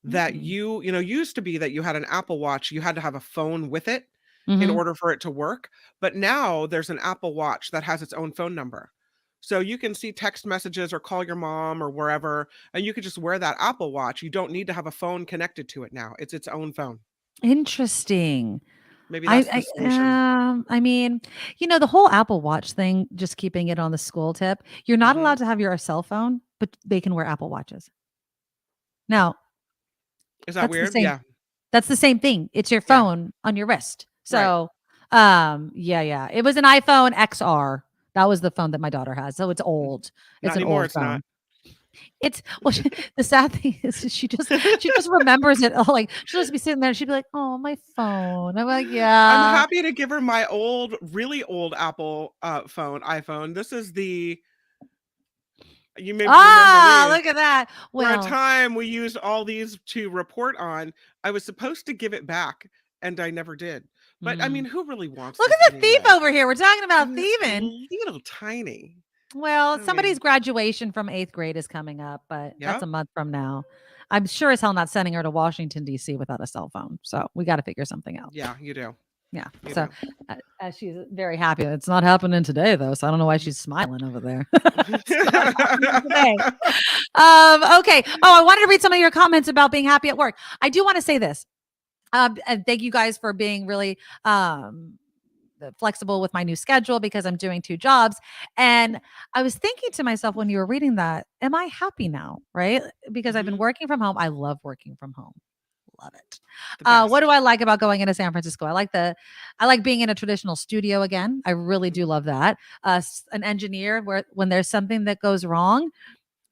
that Mm. used to be that you had an Apple Watch, you had to have a phone with it in Mhm. order for it to work. But now there's an Apple Watch that has its own phone number. So you can see text messages or call your mom or wherever, and you could just wear that Apple Watch. You don't need to have a phone connected to it now. It's its own phone. Interesting. Maybe that's the solution. I mean, the whole Apple Watch thing, just keeping it on the school tip, you're not Mhm. allowed to have your cell phone, but they can wear Apple Watches. Now, Is that that's the weird? same Yeah. that's the same thing. It's your Yeah. phone on your wrist. Right. So, yeah. It was an iPhone XR. That was the phone that my daughter has. So it's old. Not It's an anymore, old it's not. phone. It's well, the sad thing is she just remembers it. Oh, like she'll just be sitting there and she'd be like, "Oh, my phone." I'm like, I'm "Yeah." happy to give her my old, really old Apple iPhone. This is you may remember these. Look at that. For a Well, time, we used all these to report on. I was supposed to give it back, and I never did. But I mean, who really wants look this at the thief anyway? over here. We're talking about And it's thieving. little tiny. Well, I somebody's mean, graduation from 8th grade is coming up, but that's yep. a month from now. I'm sure as hell not sending her to Washington, D.C. without a cell phone. So we got to figure something out. Yeah, you do. Yeah. You So do. she's very happy. It's not happening today, though. So I don't know why she's smiling over there. It's not happening today. Okay. Oh, I wanted to read some of your comments about being happy at work. I do want to say this. And thank you guys for being really flexible with my new schedule because I'm doing 2 jobs. And I was thinking to myself when you were reading that, am I happy now? Right? Because I've been Mhm. working from home. I love working from home. Love it. The What do best. I like about going into San Francisco? I like being in a traditional studio again. I really do love that. An engineer where when there's something that goes wrong,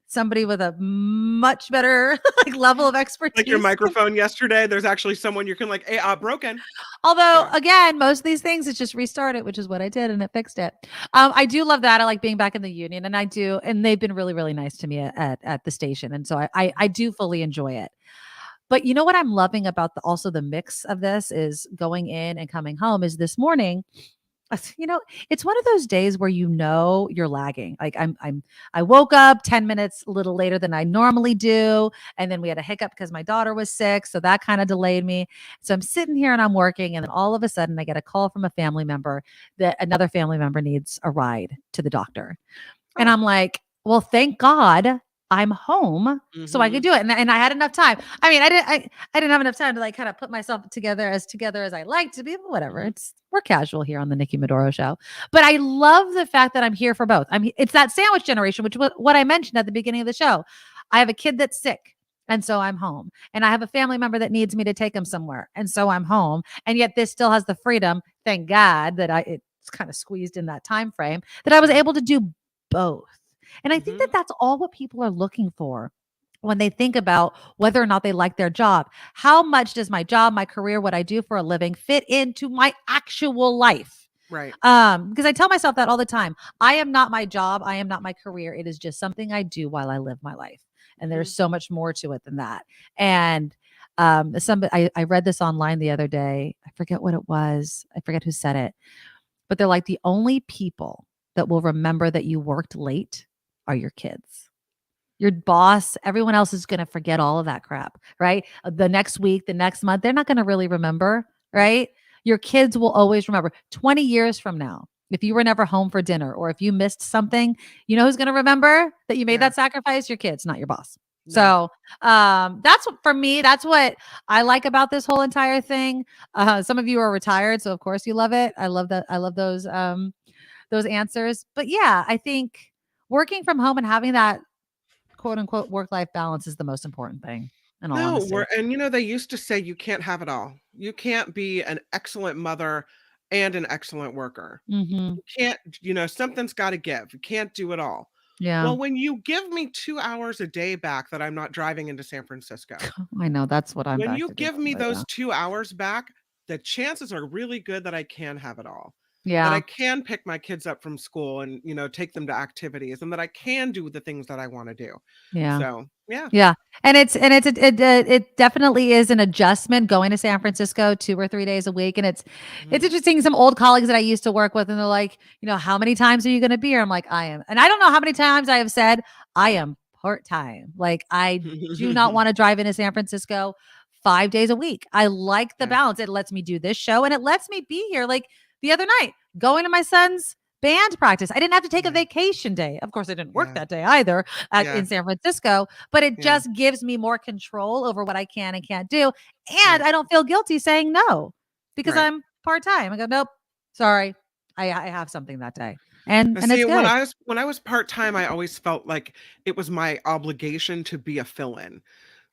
somebody with a much better level of expertise. Like your microphone yesterday, there's actually someone you can like, hey, broken. Although, Yeah. again, most of these things, it's just restart it, which is what I did, and it fixed it. I do love that. I like being back in the union, and and they've been really, really nice to me at the station, and so I do fully enjoy it. But you know what I'm loving about also the mix of this is going in and coming home is this morning. It's one of those days where you're lagging. Like I woke up 10 minutes a little later than I normally do. And then we had a hiccup because my daughter was sick. So that kind of delayed me. So I'm sitting here and I'm working. And then all of a sudden I get a call from a family member that another family member needs a ride to the doctor. And I'm like, well, thank God I'm home so I could do it. And I had enough time. I mean, I didn't have enough time to kind of put myself together as I like to be, but whatever. We're casual here on the Nikki Medoro Show. But I love the fact that I'm here for both. It's that sandwich generation, which was what I mentioned at the beginning of the show. I have a kid that's sick. And so I'm home. And I have a family member that needs me to take him somewhere. And so I'm home. And yet this still has the freedom, thank God, that it's kind of squeezed in that time frame that I was able to do both. And I think that that's all what people are looking for when they think about whether or not they like their job. How much does my job, my career, what I do for a living fit into my actual life? Right. Because I tell myself that all the time. I am not my job. I am not my career. It is just something I do while I live my life. And there's so much more to it than that. And I read this online the other day. I forget what it was. I forget who said it. But they're like, the only people that will remember that you worked late are your kids. Your boss, everyone else is going to forget all of that crap, right? The next week, the next month, they're not going to really remember, right? Your kids will always remember 20 years from now. If you were never home for dinner or if you missed something, you know who's going to remember that you made that sacrifice? Your kids, not your boss. No. So that's what, for me, that's what I like about this whole entire thing. Some of you are retired, so of course you love it. I love that. I love those answers. But yeah, I think working from home and having that quote unquote work-life balance is the most important thing. In all No, honesty. they used to say you can't have it all. You can't be an excellent mother and an excellent worker. Mm-hmm. You can't, something's got to give. You can't do it all. Yeah. Well, when you give me 2 hours a day back that I'm not driving into San Francisco, I know that's what I'm when back you to give doing, me but those yeah. 2 hours back, the chances are really good that I can have it all. that I Yeah. can pick my kids up from school and, take them to activities, and that I can do the things that I want to do. Yeah. So, yeah. Yeah. And it definitely is an adjustment going to San Francisco 2 or 3 days a week. And it's interesting. Some old colleagues that I used to work with, and they're like, how many times are you going to be here? I'm like, I am. And I don't know how many times I have said I am part-time. Like, I do not want to drive into San Francisco 5 days a week. I like the balance. It lets me do this show, and it lets me be here. Like the other night, going to my son's band practice. I didn't have to take a vacation day. Of course, I didn't work that day either in San Francisco, but it just gives me more control over what I can and can't do. And I don't feel guilty saying no because I'm part-time. I go, nope, sorry. I have something that day. And See, it's good. when I was part-time, I always felt like it was my obligation to be a fill-in.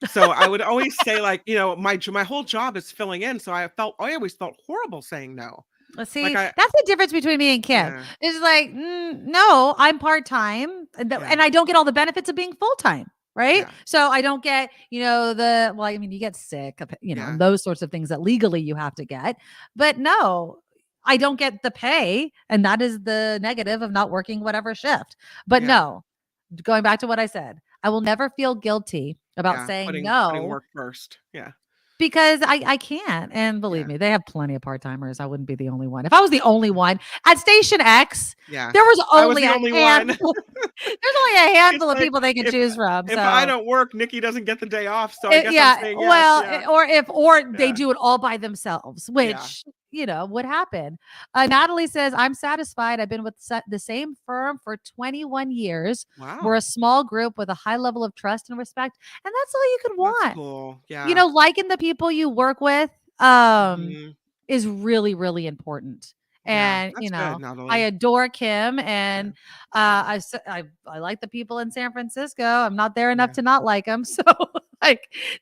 So I would always say, like, my whole job is filling in. So I always felt horrible saying no. Let's see, Like that's the difference between me and Kim. Yeah. It's like, no, I'm part-time and I don't get all the benefits of being full-time. Right. So I don't get, you get sick, and those sorts of things that legally you have to get. But no, I don't get the pay. And that is the negative of not working whatever shift. But no, going back to what I said, I will never feel guilty about saying putting no. work first. Yeah. Because I can't. And believe me, they have plenty of part-timers. I wouldn't be the only one. If I was the only one at Station X, there was only a handful. There's only a handful of people they can choose from. If I don't work, Nikki doesn't get the day off. So I guess I'm saying yes. Well, they do it all by themselves, which would happen. Natalie says, I'm satisfied. I've been with the same firm for 21 years. Wow. We're a small group with a high level of trust and respect. And that's all you could want. That's cool. Yeah. Liking the people you work with is really, really important. And, that's good, Natalie. I adore Kim, and I like the people in San Francisco. I'm not there enough to not like them. So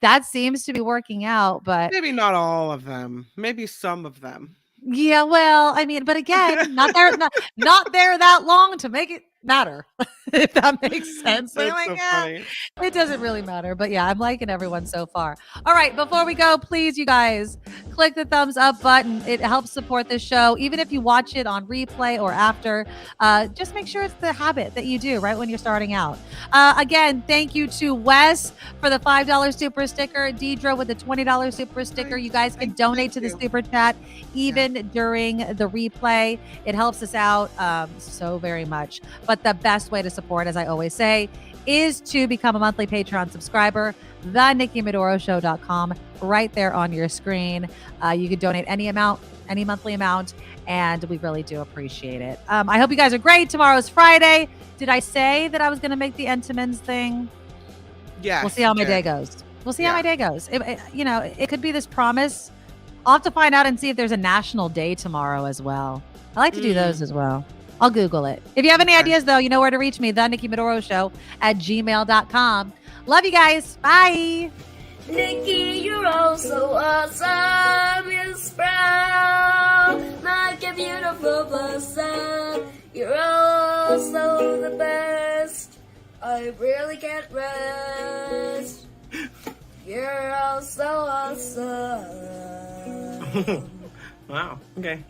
that seems to be working out, but maybe not all of them, maybe some of them. Yeah, well, but again, not there that long to make it matter, if that makes sense. That's so funny. It doesn't really matter, but yeah, I'm liking everyone so far. All right, before we go, please, you guys, click the thumbs up button. It helps support this show, even if you watch it on replay or after. Just make sure it's the habit that you do right when you're starting out. Again, thank you to Wes for the $5 super sticker, Deidre with the $20 super sticker. You guys can donate to the super chat even during the replay. It helps us out so very much. But the best way to support, as I always say, is to become a monthly Patreon subscriber, theNikkiMedoroShow.com, right there on your screen. You can donate any amount, any monthly amount, and we really do appreciate it. I hope you guys are great. Tomorrow's Friday. Did I say that I was going to make the Entenmann's thing? Yeah. We'll see how my day goes. We'll see how my day goes. It could be this promise. I'll have to find out and see if there's a national day tomorrow as well. I like to do those as well. I'll Google it. If you have any ideas, though, you know where to reach me, theNikkiMedoroShow@gmail.com. Love you guys. Bye. Nikki, you're all so awesome. Miss Brown, like a beautiful person. You're also the best. I really can't rest. You're all so awesome. Wow. Okay.